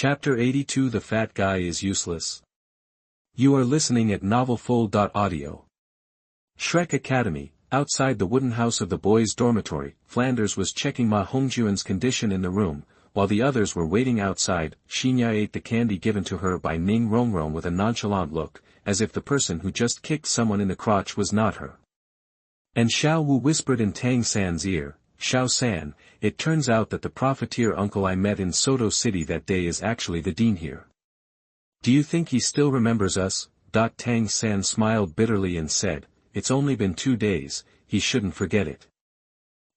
Chapter 82 The Fat Guy is Useless. You are listening at novelfull.audio. Shrek Academy. Outside the wooden house of the boys' dormitory, Flanders was checking Ma Hongjuan's condition in the room, while the others were waiting outside. Xin Ya ate the candy given to her by Ning Rongrong with a nonchalant look, as if the person who just kicked someone in the crotch was not her. And Xiao Wu whispered in Tang San's ear, "Xiao San, it turns out that the profiteer uncle I met in Soto City that day is actually the dean here. Do you think he still remembers us?" Tang San smiled bitterly and said, "It's only been 2 days, he shouldn't forget it.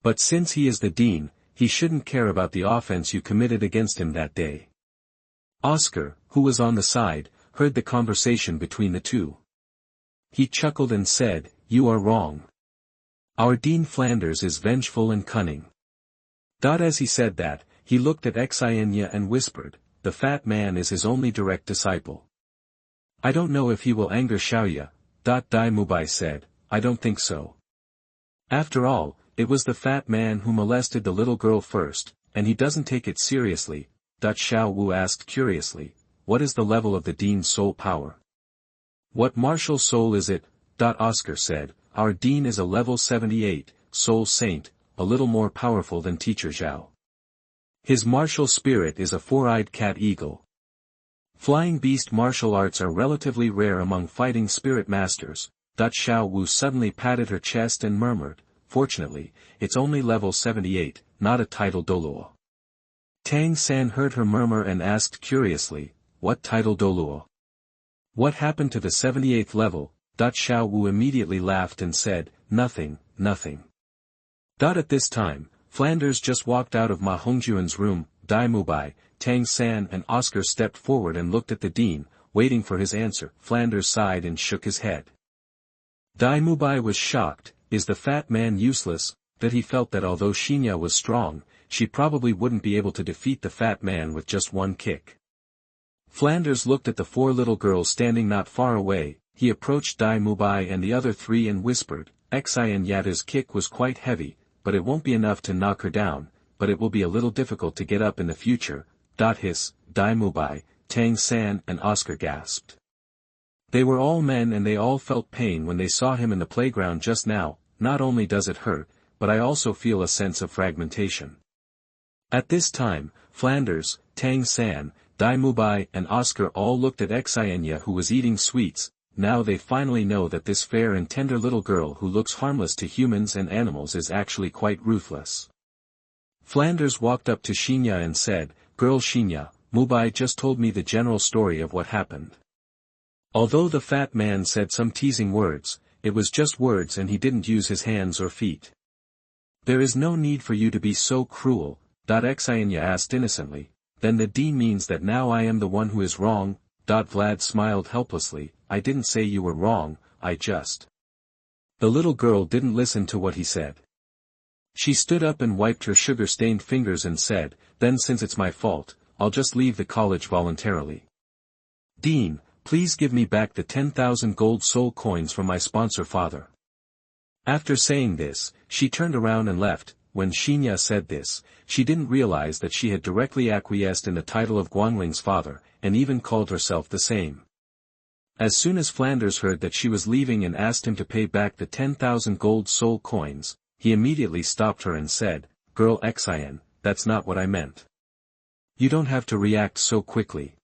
But since he is the dean, he shouldn't care about the offense you committed against him that day." Oscar, who was on the side, heard the conversation between the two. He chuckled and said, "You are wrong. Our Dean Flanders is vengeful and cunning." As he said that, he looked at Xin Ya and whispered, "The fat man is his only direct disciple. I don't know if he will anger Xiaoya." Dai Mubai said, "I don't think so. After all, it was the fat man who molested the little girl first, and he doesn't take it seriously." Xiao Wu asked curiously, "What is the level of the dean's soul power?" "What martial soul is it?" Oscar said, "Our dean is a level 78, soul saint, a little more powerful than Teacher Zhao. His martial spirit is a 4-eyed cat eagle. Flying beast martial arts are relatively rare among fighting spirit masters." Xiao Wu suddenly patted her chest and murmured, "Fortunately, it's only level 78, not a title Douluo." Tang San heard her murmur and asked curiously, "What title Douluo? What happened to the 78th level?" Xiao Wu immediately laughed and said, "Nothing, nothing." At this time, Flanders just walked out of Ma Hongjuan's room. Dai Mubai, Tang San and Oscar stepped forward and looked at the dean, waiting for his answer. Flanders sighed and shook his head. Dai Mubai was shocked. Is the fat man useless? That he felt that although Xin Ya was strong, she probably wouldn't be able to defeat the fat man with just one kick. Flanders looked at the 4 little girls standing not far away. He approached Dai Mubai and the other 3 and whispered, "Xin Ya's kick was quite heavy, but it won't be enough to knock her down, but it will be a little difficult to get up in the future." Hiss, Dai Mubai, Tang San and Oscar gasped. They were all men and they all felt pain when they saw him in the playground just now. "Not only does it hurt, but I also feel a sense of fragmentation." At this time, Flanders, Tang San, Dai Mubai and Oscar all looked at Xin Ya who was eating sweets. Now they finally know that this fair and tender little girl who looks harmless to humans and animals is actually quite ruthless. Flanders walked up to Xin Ya and said, "Girl Xin Ya, Mubai just told me the general story of what happened. Although the fat man said some teasing words, it was just words and he didn't use his hands or feet. There is no need for you to be so cruel." Xin Ya asked innocently, "Then the dean means that now I am the one who is wrong?" Vlad smiled helplessly, "I didn't say you were wrong, I just..." The little girl didn't listen to what he said. She stood up and wiped her sugar-stained fingers and said, "Then since it's my fault, I'll just leave the college voluntarily. Dean, please give me back the 10,000 gold soul coins from my sponsor father." After saying this, she turned around and left. When Xin Ya said this, she didn't realize that she had directly acquiesced in the title of Guang Ling's father, and even called herself the same. As soon as Flanders heard that she was leaving and asked him to pay back the 10,000 gold soul coins, he immediately stopped her and said, "Girl Xin, that's not what I meant. You don't have to react so quickly."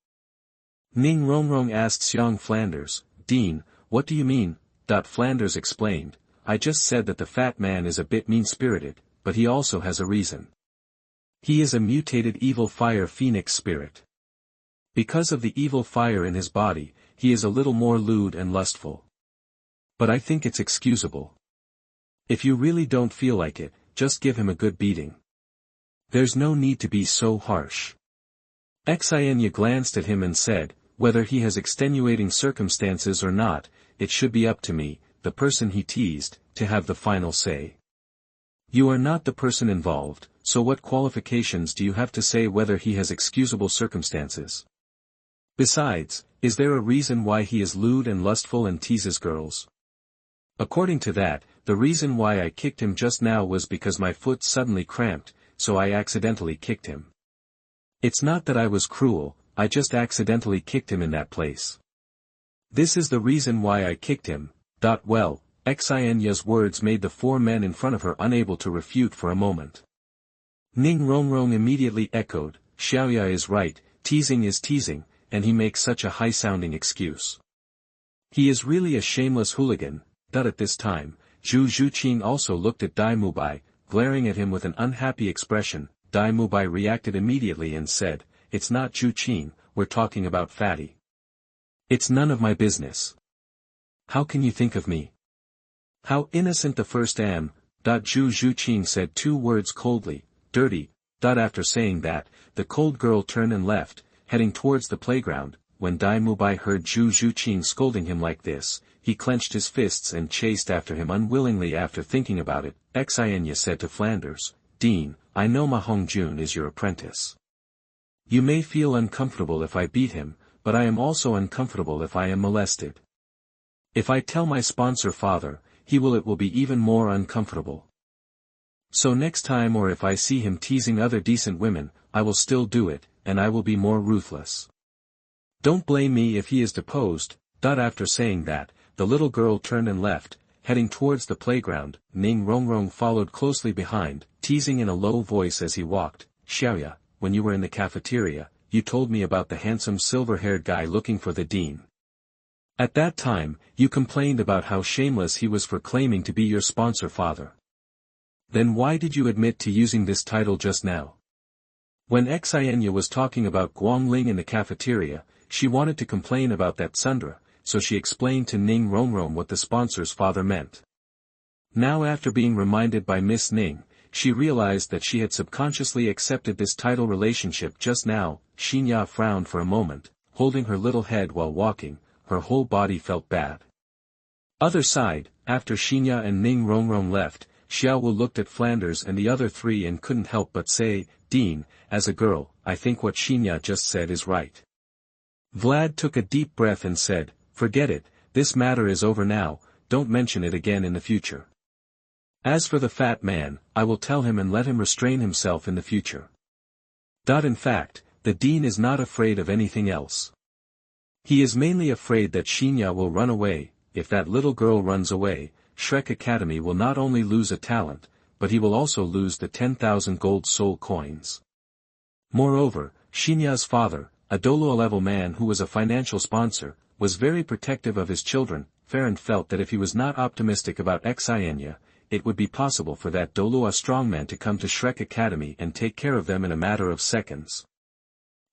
Ning Rongrong asked Xiang Flanders, "Dean, what do you mean?" Flanders explained, "I just said that the fat man is a bit mean-spirited, but he also has a reason. He is a mutated evil fire phoenix spirit. Because of the evil fire in his body, he is a little more lewd and lustful. But I think it's excusable. If you really don't feel like it, just give him a good beating. There's no need to be so harsh." Xin Ya glanced at him and said, "Whether he has extenuating circumstances or not, it should be up to me, the person he teased, to have the final say. You are not the person involved, so what qualifications do you have to say whether he has excusable circumstances? Besides, is there a reason why he is lewd and lustful and teases girls? According to that, the reason why I kicked him just now was because my foot suddenly cramped, so I accidentally kicked him. It's not that I was cruel, I just accidentally kicked him in that place. This is the reason why I kicked him. Well, Xin Ya's words made the four men in front of her unable to refute for a moment. Ning Rongrong immediately echoed, Xiaoya is right, teasing is teasing, and he makes such a high-sounding excuse. He is really a shameless hooligan. At this time, Zhu Zhuqing also looked at Dai Mubai, glaring at him with an unhappy expression. Dai Mubai reacted immediately and said, It's not Zhuqing, we're talking about Fatty. It's none of my business. How can you think of me? How innocent the first am. Zhu Zhuqing said two words coldly, dirty. After saying that, the cold girl turned and left, heading towards the playground. When Dai Mubai heard Zhu Zhuqing scolding him like this, he clenched his fists and chased after him unwillingly. After thinking about it, Xin Ya said to Flanders, Dean, I know Ma Hongjun is your apprentice. You may feel uncomfortable if I beat him, but I am also uncomfortable if I am molested. If I tell my sponsor father, it will be even more uncomfortable. So next time, or if I see him teasing other decent women, I will still do it, and I will be more ruthless. Don't blame me if he is deposed. After saying that, the little girl turned and left, heading towards the playground. Ning Rongrong followed closely behind, teasing in a low voice as he walked, Xiaoya, when you were in the cafeteria, you told me about the handsome silver-haired guy looking for the dean. At that time, you complained about how shameless he was for claiming to be your sponsor father. Then why did you admit to using this title just now? When Xin Ya was talking about Guang Ling in the cafeteria, she wanted to complain about that Sundra, so she explained to Ning Rongrong what the sponsor's father meant. Now, after being reminded by Miss Ning, she realized that she had subconsciously accepted this title relationship just now. Xin Ya frowned for a moment, holding her little head while walking. Her whole body felt bad. Other side, after Xin Ya and Ning Rongrong left, Xiao Wu looked at Flanders and the other three and couldn't help but say, Dean, as a girl, I think what Xin Ya just said is right. Vlad took a deep breath and said, Forget it, this matter is over now, don't mention it again in the future. As for the fat man, I will tell him and let him restrain himself in the future. In fact, the dean is not afraid of anything else. He is mainly afraid that Xin Ya will run away. If that little girl runs away, Shrek Academy will not only lose a talent, but he will also lose the 10,000 gold soul coins. Moreover, Xin Ya's father, a Douluo-level man who was a financial sponsor, was very protective of his children. Farron felt that if he was not optimistic about Xin Ya, it would be possible for that Douluo strongman to come to Shrek Academy and take care of them in a matter of seconds.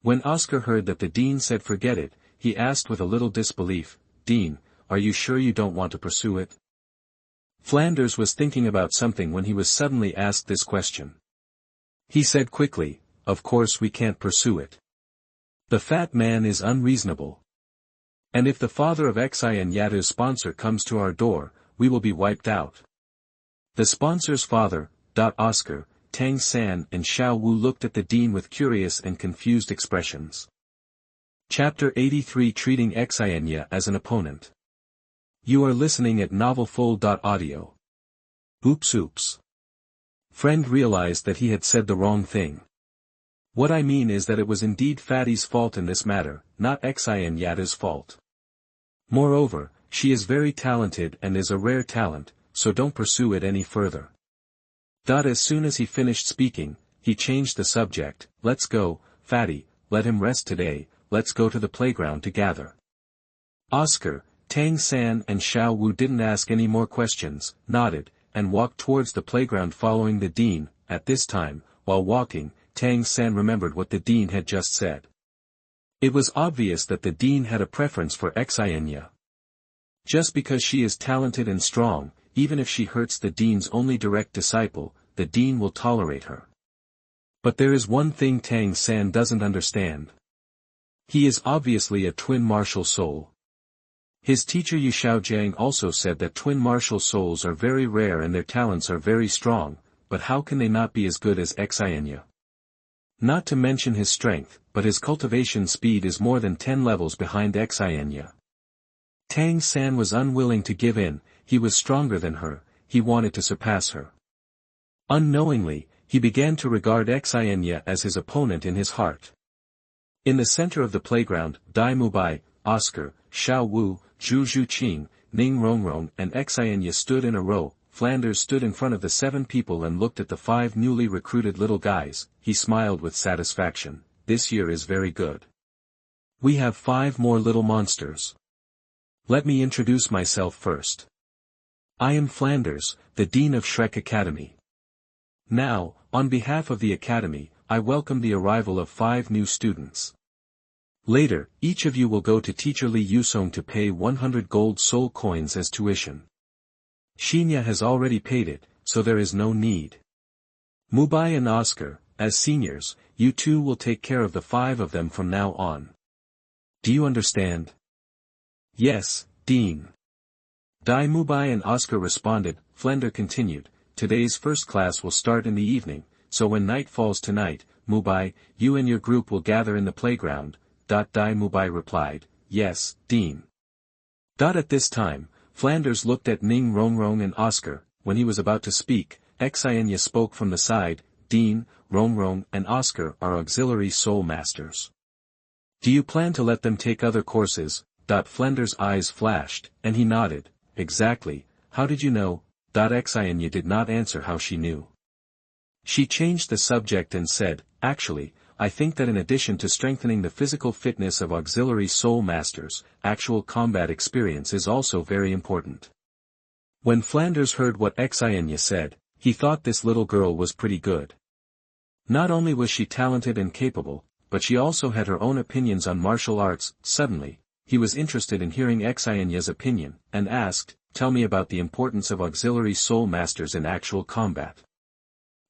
When Oscar heard that the dean said forget it, he asked with a little disbelief, Dean, are you sure you don't want to pursue it? Flanders was thinking about something when he was suddenly asked this question. He said quickly, Of course we can't pursue it. The fat man is unreasonable. And if the father of Xin Ya's sponsor comes to our door, we will be wiped out. The sponsor's father, Oscar, Tang San and Xiao Wu looked at the dean with curious and confused expressions. Chapter 83 Treating Xin Ya as an Opponent. You are listening at novelfold.audio. Oops. Friend realized that he had said the wrong thing. What I mean is that it was indeed Fatty's fault in this matter, not Xin Ya's fault. Moreover, she is very talented and is a rare talent, so don't pursue it any further. As soon as he finished speaking, he changed the subject. Let's go, Fatty, let him rest today, let's go to the playground to gather. Oscar, Tang San and Xiao Wu didn't ask any more questions, nodded, and walked towards the playground following the dean. At this time, while walking, Tang San remembered what the dean had just said. It was obvious that the dean had a preference for Xin Ya. Just because she is talented and strong, even if she hurts the dean's only direct disciple, the dean will tolerate her. But there is one thing Tang San doesn't understand. He is obviously a twin martial soul. His teacher Yu Shaojiang also said that twin martial souls are very rare and their talents are very strong, but how can they not be as good as Xin Ya? Not to mention his strength, but his cultivation speed is more than 10 levels behind Xin Ya. Tang San was unwilling to give in, he was stronger than her, he wanted to surpass her. Unknowingly, he began to regard Xin Ya as his opponent in his heart. In the center of the playground, Dai Mubai, Oscar, Xiao Wu, Zhu Zhuqing, Ning Rongrong and Xin Ya stood in a row. Flanders stood in front of the 7 people and looked at the 5 newly recruited little guys. He smiled with satisfaction. This year is very good. We have 5 more little monsters. Let me introduce myself first. I am Flanders, the Dean of Shrek Academy. Now, on behalf of the Academy, I welcome the arrival of 5 new students. Later, each of you will go to Teacher Li Yusong to pay 100 gold soul coins as tuition. Xin Ya has already paid it, so there is no need. Mubai and Oscar, as seniors, you two will take care of the 5 of them from now on. Do you understand? Yes, Dean. Dai Mubai and Oscar responded. Flender continued, today's first class will start in the evening, so when night falls tonight, Mubai, you and your group will gather in the playground. Dai Mubai replied, yes, Dean. At this time, Flanders looked at Ning Rongrong and Oscar. When he was about to speak, Xin Ya spoke from the side. Dean, Rongrong and Oscar are auxiliary soul masters. Do you plan to let them take other courses? Flanders' eyes flashed, and he nodded. Exactly, how did you know? Xin Ya did not answer how she knew. She changed the subject and said, actually, I think that in addition to strengthening the physical fitness of auxiliary soul masters, actual combat experience is also very important. When Flanders heard what Xin Ya said, he thought this little girl was pretty good. Not only was she talented and capable, but she also had her own opinions on martial arts. Suddenly, he was interested in hearing Xin Ya's opinion, and asked, tell me about the importance of auxiliary soul masters in actual combat.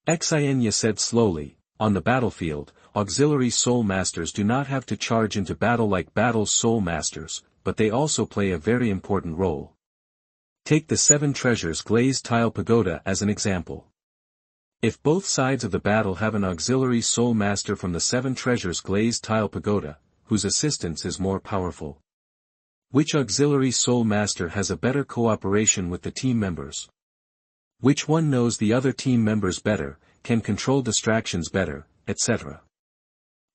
Xin Ya said slowly, on the battlefield, auxiliary soul masters do not have to charge into battle like battle soul masters, but they also play a very important role. Take the 7 treasures glazed tile pagoda as an example. If both sides of the battle have an auxiliary soul master from the 7 treasures glazed tile pagoda, whose assistance is more powerful? Which auxiliary soul master has a better cooperation with the team members? Which one knows the other team members better, can control distractions better, etc.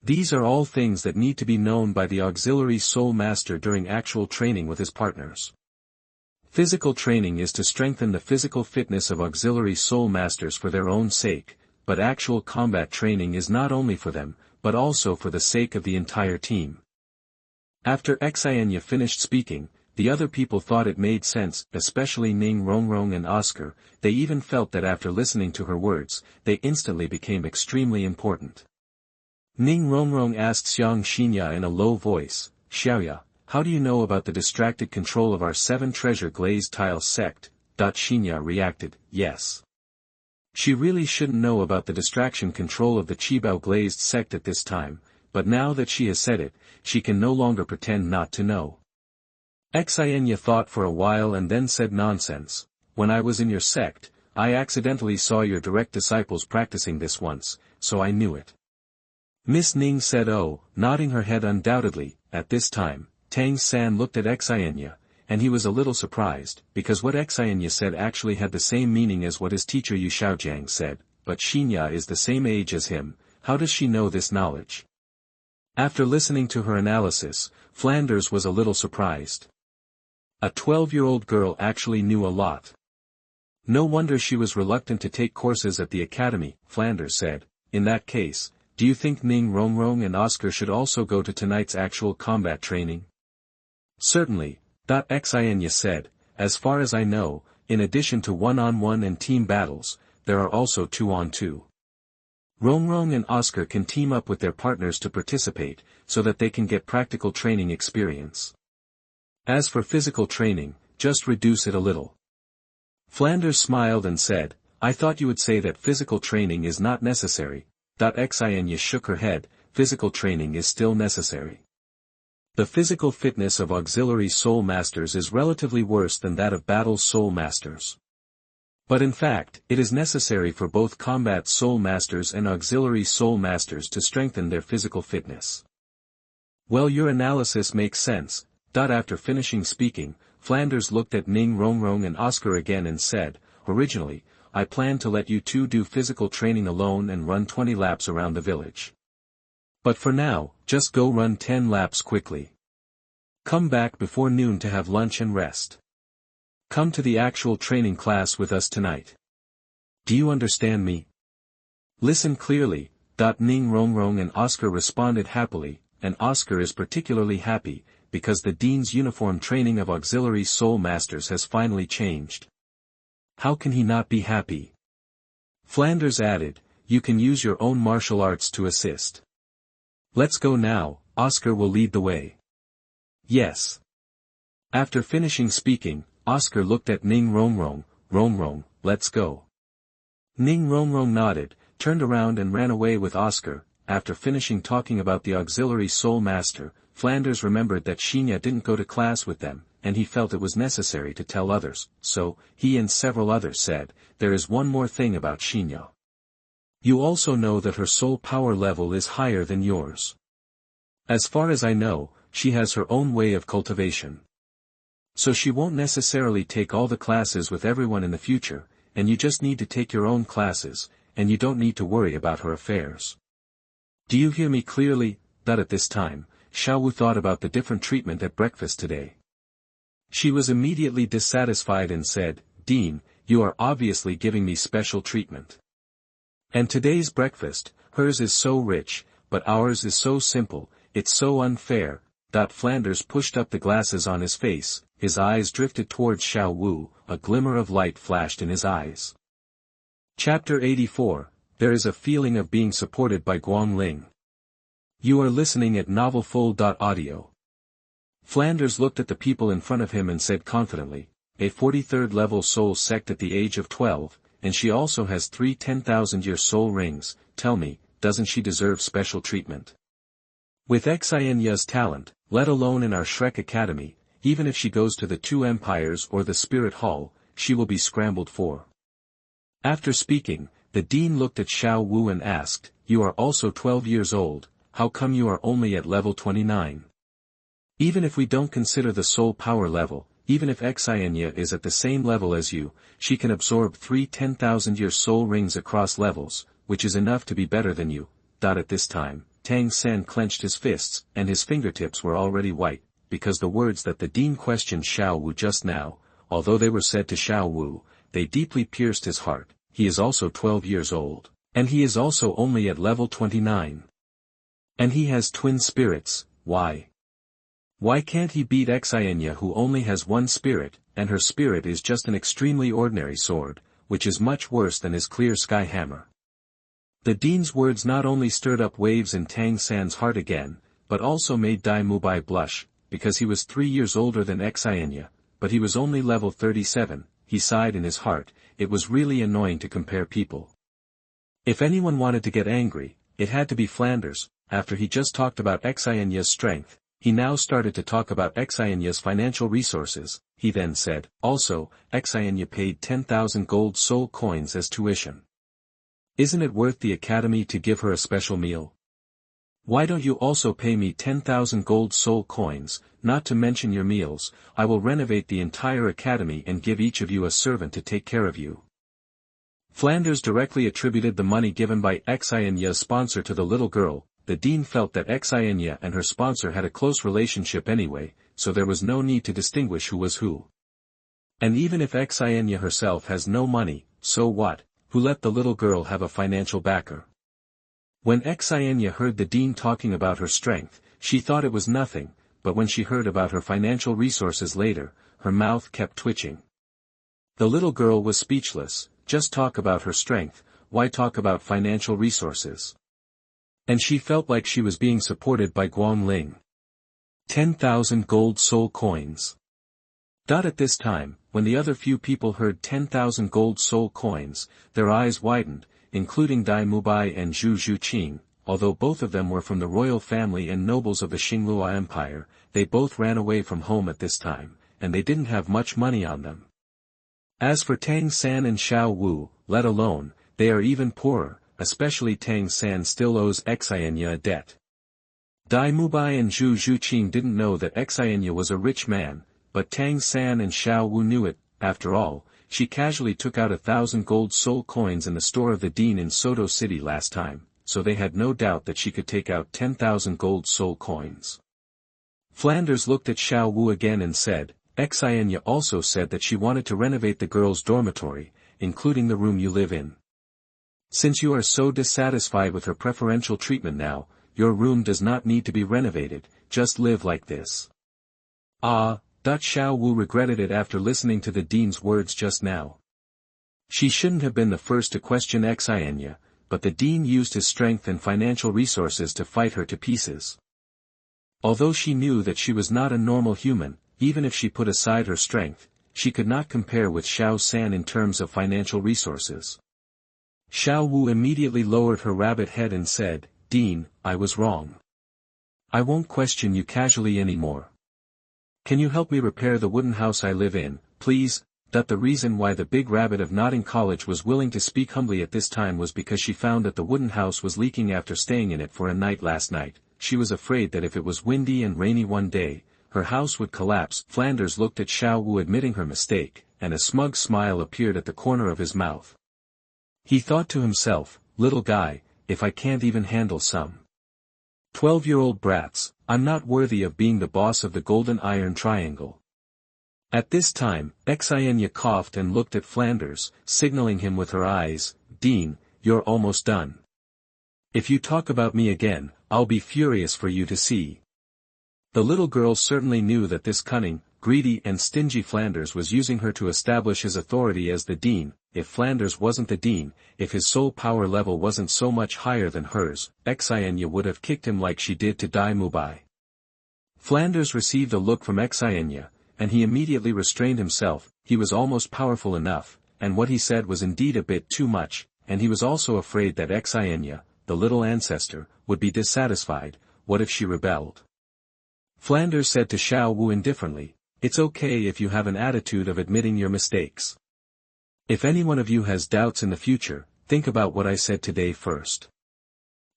These are all things that need to be known by the auxiliary soul master during actual training with his partners. Physical training is to strengthen the physical fitness of auxiliary soul masters for their own sake, but actual combat training is not only for them, but also for the sake of the entire team. After Xin Ya finished speaking, the other people thought it made sense, especially Ning Rongrong and Oscar. They even felt that after listening to her words, they instantly became extremely important. Ning Rongrong asked Xin Ya in a low voice, Xiaoya, how do you know about the distracted control of our 7 treasure glazed tile sect? Xin Ya reacted, yes. She really shouldn't know about the distraction control of the Qibao glazed sect at this time, but now that she has said it, she can no longer pretend not to know. Xin Ya thought for a while and then said nonsense. When I was in your sect, I accidentally saw your direct disciples practicing this once, so I knew it. Miss Ning said oh, nodding her head undoubtedly. At this time, Tang San looked at Xin Ya, and he was a little surprised, because what Xin Ya said actually had the same meaning as what his teacher Yu Xiaojiang said, but Xin Ya is the same age as him. How does she know this knowledge? After listening to her analysis, Flanders was a little surprised. A 12-year-old girl actually knew a lot. No wonder she was reluctant to take courses at the academy, Flanders said. In that case, do you think Ning Rongrong and Oscar should also go to tonight's actual combat training? Certainly, Xin Ya said, as far as I know, in addition to one-on-one and team battles, there are also 2-on-2. Rongrong and Oscar can team up with their partners to participate, so that they can get practical training experience. As for physical training, just reduce it a little. Flanders smiled and said, I thought you would say that physical training is not necessary. Xin Ya shook her head, physical training is still necessary. The physical fitness of auxiliary soul masters is relatively worse than that of battle soul masters. But in fact, it is necessary for both combat soul masters and auxiliary soul masters to strengthen their physical fitness. Well, your analysis makes sense. After finishing speaking, Flanders looked at Ning Rongrong and Oscar again and said, originally, I planned to let you two do physical training alone and run 20 laps around the village. But for now, just go run 10 laps quickly. Come back before noon to have lunch and rest. Come to the actual training class with us tonight. Do you understand me? Listen clearly. Ning Rongrong and Oscar responded happily, and Oscar is particularly happy, because the Dean's uniform training of auxiliary soul masters has finally changed. How can he not be happy? Flanders added, you can use your own martial arts to assist. Let's go now, Oscar will lead the way. Yes. After finishing speaking, Oscar looked at Ning Rongrong. Rongrong, let's go. Ning Rongrong nodded, turned around and ran away with Oscar. After finishing talking about the auxiliary soul master, Flanders remembered that Xin Ya didn't go to class with them, and he felt it was necessary to tell others, so, he and several others said, there is one more thing about Xin Ya. You also know that her soul power level is higher than yours. As far as I know, she has her own way of cultivation. So she won't necessarily take all the classes with everyone in the future, and you just need to take your own classes, and you don't need to worry about her affairs. Do you hear me clearly? That at this time, Xiao Wu thought about the different treatment at breakfast today. She was immediately dissatisfied and said, Dean, you are obviously giving me special treatment. And today's breakfast, hers is so rich, but ours is so simple, it's so unfair. Flanders pushed up the glasses on his face, his eyes drifted towards Xiao Wu, a glimmer of light flashed in his eyes. Chapter 84, There is a feeling of being supported by Guang Ling. You are listening at novelfull.audio. Flanders looked at the people in front of him and said confidently, a 43rd level soul sect at the age of 12, and she also has 3 10,000-year soul rings. Tell me, doesn't she deserve special treatment? With Xin Ya's talent, let alone in our Shrek Academy, even if she goes to the Two Empires or the Spirit Hall, she will be scrambled for. After speaking, the Dean looked at Xiao Wu and asked, you are also 12 years old, how come you are only at level 29? Even if we don't consider the soul power level, even if Xin Ya is at the same level as you, she can absorb 3 10,000-year soul rings across levels, which is enough to be better than you. At this time, Tang San clenched his fists, and his fingertips were already white, because the words that the Dean questioned Xiao Wu just now, although they were said to Xiao Wu, they deeply pierced his heart. He is also 12 years old, and he is also only at level 29. And he has twin spirits. Why? Why can't he beat Xin Ya, who only has one spirit, and her spirit is just an extremely ordinary sword, which is much worse than his clear sky hammer? The Dean's words not only stirred up waves in Tang San's heart again, but also made Dai Mubai blush, because he was 3 years older than Xin Ya, but he was only level 37, he sighed in his heart. It was really annoying to compare people. If anyone wanted to get angry, it had to be Flanders. After he just talked about Xin Ya's strength, he now started to talk about Xin Ya's financial resources. He then said, also, Xin Ya paid 10,000 gold soul coins as tuition. Isn't it worth the academy to give her a special meal? Why don't you also pay me 10,000 gold soul coins, not to mention your meals? I will renovate the entire academy and give each of you a servant to take care of you. Flanders directly attributed the money given by Xin Ya's sponsor to the little girl. The Dean felt that Xin Ya and her sponsor had a close relationship anyway, so there was no need to distinguish who was who. And even if Xin Ya herself has no money, so what? Who let the little girl have a financial backer? When Xin Ya heard the Dean talking about her strength, she thought it was nothing, but when she heard about her financial resources later, her mouth kept twitching. The little girl was speechless. Just talk about her strength, why talk about financial resources? And she felt like she was being supported by Guang Ling. 10,000 gold soul coins. At this time, when the other few people heard 10,000 gold soul coins, their eyes widened, including Dai Mubai and Zhu Zhuqing. Although both of them were from the royal family and nobles of the Xinglua Empire, they both ran away from home at this time, and they didn't have much money on them. As for Tang San and Xiao Wu, let alone, they are even poorer, especially Tang San still owes Xin Ya a debt. Dai Mubai and Zhu Zhuqing didn't know that Xin Ya was a rich man, but Tang San and Xiao Wu knew it. After all, she casually took out 1,000 gold soul coins in the store of the Dean in Soto City last time, so they had no doubt that she could take out 10,000 gold soul coins. Flanders looked at Xiao Wu again and said, Xin Ya also said that she wanted to renovate the girls' dormitory, including the room you live in. Since you are so dissatisfied with her preferential treatment now, your room does not need to be renovated, just live like this. Xiao Wu regretted it after listening to the dean's words just now. She shouldn't have been the first to question Xin Ya, but the dean used his strength and financial resources to fight her to pieces. Although she knew that she was not a normal human, even if she put aside her strength, she could not compare with Xiao San in terms of financial resources. Xiao Wu immediately lowered her rabbit head and said, Dean, I was wrong. I won't question you casually anymore. Can you help me repair the wooden house I live in, please? The reason why the big rabbit of Notting College was willing to speak humbly at this time was because she found that the wooden house was leaking after staying in it for a night last night. She was afraid that if it was windy and rainy one day, her house would collapse. Flanders looked at Xiao Wu admitting her mistake, and a smug smile appeared at the corner of his mouth. He thought to himself, little guy, if I can't even handle some 12-year-old brats, I'm not worthy of being the boss of the Golden Iron Triangle. At this time, Xin Ya coughed and looked at Flanders, signaling him with her eyes, Dean, you're almost done. If you talk about me again, I'll be furious for you to see. The little girl certainly knew that this cunning, greedy and stingy Flanders was using her to establish his authority as the dean. If Flanders wasn't the dean, if his soul power level wasn't so much higher than hers, Xin Ya would have kicked him like she did to Dai Mubai. Flanders received a look from Xin Ya, and he immediately restrained himself. He was almost powerful enough, and what he said was indeed a bit too much, and he was also afraid that Xin Ya, the little ancestor, would be dissatisfied. What if she rebelled? Flanders said to Xiao Wu indifferently, it's okay if you have an attitude of admitting your mistakes. If any one of you has doubts in the future, think about what I said today first.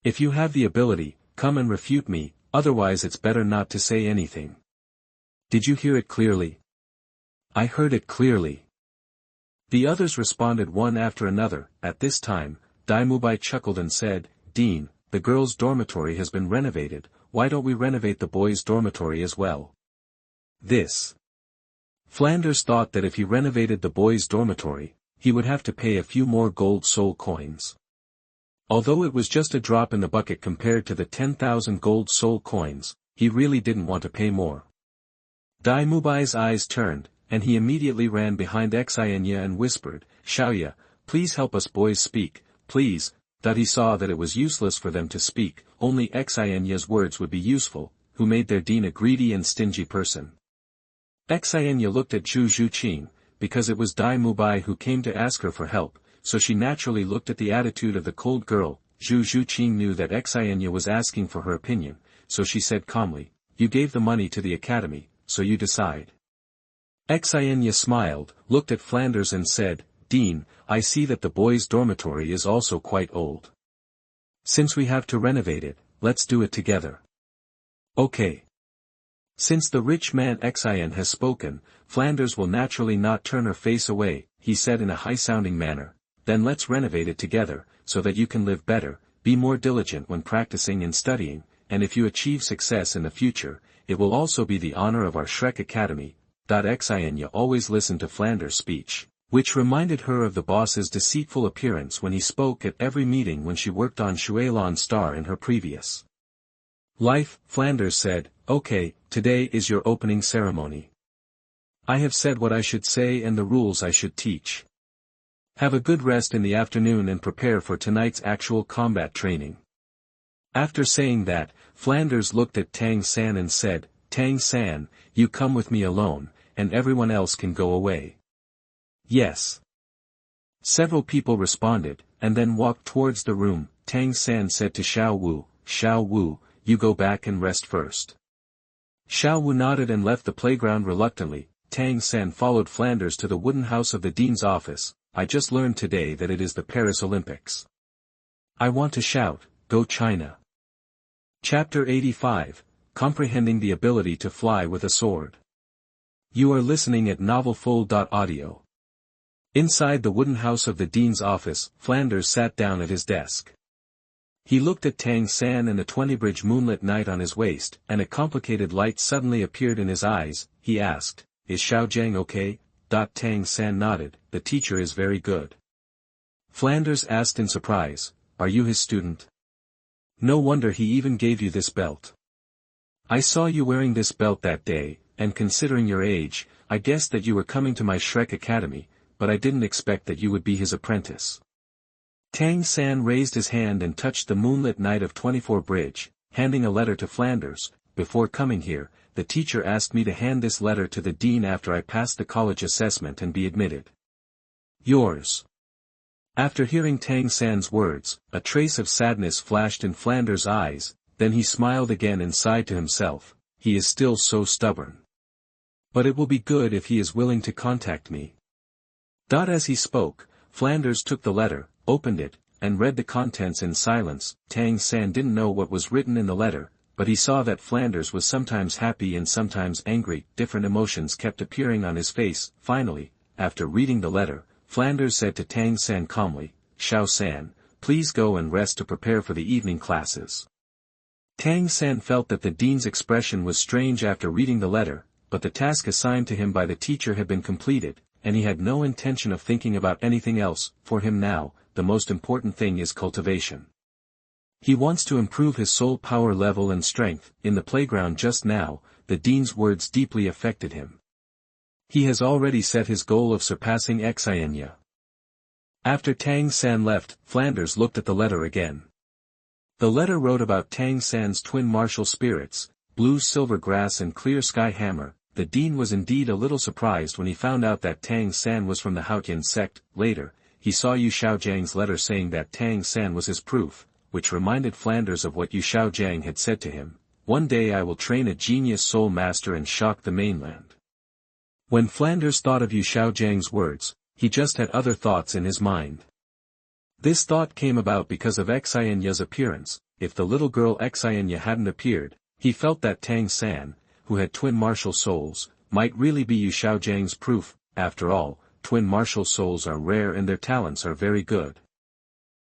If you have the ability, come and refute me, otherwise it's better not to say anything. Did you hear it clearly? I heard it clearly. The others responded one after another. At this time, Dai Mubai chuckled and said, Dean, the girls' dormitory has been renovated, why don't we renovate the boys' dormitory as well? Flanders thought that if he renovated the boys' dormitory, he would have to pay a few more gold soul coins. Although it was just a drop in the bucket compared to the 10,000 gold soul coins, he really didn't want to pay more. Dai Mubai's eyes turned, and he immediately ran behind Xin Ya and whispered, Xiao Ya, please help us boys speak, please. He saw that it was useless for them to speak, only Xin Ya's words would be useful, who made their dean a greedy and stingy person. Xin Ya looked at Zhu Zhuqing, because it was Dai Mubai who came to ask her for help, so she naturally looked at the attitude of the cold girl. Zhu Zhuqing knew that Xin Ya was asking for her opinion, so she said calmly, you gave the money to the academy, so you decide. Xin Ya smiled, looked at Flanders and said, Dean, I see that the boys' dormitory is also quite old. Since we have to renovate it, let's do it together. Okay. Since the rich man Xin has spoken, Flanders will naturally not turn her face away, he said in a high-sounding manner, then let's renovate it together, so that you can live better, be more diligent when practicing and studying, and if you achieve success in the future, it will also be the honor of our Shrek Academy. Xin Ya always listened to Flanders' speech, which reminded her of the boss's deceitful appearance when he spoke at every meeting when she worked on Shuelan Star in her previous life. Flanders said, okay, today is your opening ceremony. I have said what I should say and the rules I should teach. Have a good rest in the afternoon and prepare for tonight's actual combat training. After saying that, Flanders looked at Tang San and said, Tang San, you come with me alone, and everyone else can go away. Yes. Several people responded, and then walked towards the room. Tang San said to Xiao Wu, you go back and rest first. Xiao Wu nodded and left the playground reluctantly. Tang San followed Flanders to the wooden house of the dean's office. I just learned today that it is the Paris Olympics. I want to shout, Go China! Chapter 85, Comprehending the Ability to Fly with a Sword. You are listening at novelfull.audio. Inside the wooden house of the dean's office, Flanders sat down at his desk. He looked at Tang San and the 20-bridge moonlit night on his waist, and a complicated light suddenly appeared in his eyes. He asked, "Is Xiaojiang okay?" Tang San nodded. "The teacher is very good." Flanders asked in surprise, "Are you his student? No wonder he even gave you this belt. I saw you wearing this belt that day, and considering your age, I guessed that you were coming to my Shrek Academy, but I didn't expect that you would be his apprentice." Tang San raised his hand and touched the moonlit night of 24 Bridge, handing a letter to Flanders. "Before coming here, the teacher asked me to hand this letter to the dean after I passed the college assessment and be admitted. Yours." After hearing Tang San's words, a trace of sadness flashed in Flanders' eyes, then he smiled again and sighed to himself, "He is still so stubborn. But it will be good if he is willing to contact me." As he spoke, Flanders took the letter, opened it, and read the contents in silence. Tang San didn't know what was written in the letter, but he saw that Flanders was sometimes happy and sometimes angry. Different emotions kept appearing on his face. Finally, after reading the letter, Flanders said to Tang San calmly, "Xiao San, please go and rest to prepare for the evening classes." Tang San felt that the dean's expression was strange after reading the letter, but the task assigned to him by the teacher had been completed, and he had no intention of thinking about anything else. For him now, the most important thing is cultivation. He wants to improve his soul power level and strength. In the playground just now, the dean's words deeply affected him. He has already set his goal of surpassing Xin Ya. After Tang San left, Flanders looked at the letter again. The letter wrote about Tang San's twin martial spirits, blue silver grass and clear sky hammer. The dean was indeed a little surprised when he found out that Tang San was from the Haotian sect. Later, he saw Yu Xiaojiang's letter saying that Tang San was his proof, which reminded Flanders of what Yu Xiaojiang had said to him, "One day I will train a genius soul master and shock the mainland." When Flanders thought of Yu Xiaojiang's words, he just had other thoughts in his mind. This thought came about because of Xin Ya's appearance. If the little girl Xin Ya hadn't appeared, he felt that Tang San, who had twin martial souls, might really be Yu Xiaojiang's proof. After all, twin martial souls are rare and their talents are very good.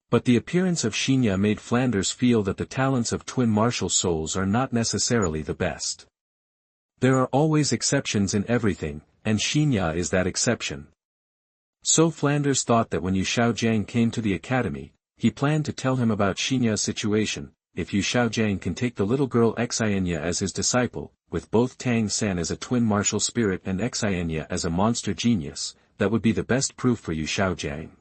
But the appearance of Xin Ya made Flanders feel that the talents of twin martial souls are not necessarily the best. There are always exceptions in everything, and Xin Ya is that exception. So Flanders thought that when Yu Xiaojiang came to the academy, he planned to tell him about Xin Ya's situation. If Yu Xiaojiang can take the little girl Xin Ya as his disciple, with both Tang San as a twin martial spirit and Xin Ya as a monster genius, that would be the best proof for Yu Xiaojiang.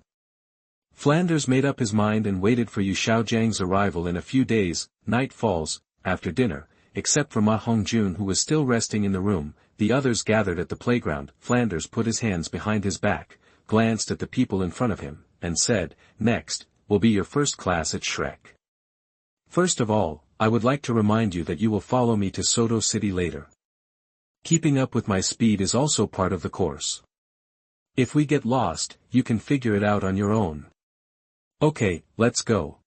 Flanders made up his mind and waited for Yu Xiaojiang's arrival in a few days. Night falls. After dinner, except for Ma Hongjun who was still resting in the room, the others gathered at the playground. Flanders put his hands behind his back, glanced at the people in front of him, and said, "Next, will be your first class at Shrek. First of all, I would like to remind you that you will follow me to Soto City later. Keeping up with my speed is also part of the course. If we get lost, you can figure it out on your own. Okay, let's go."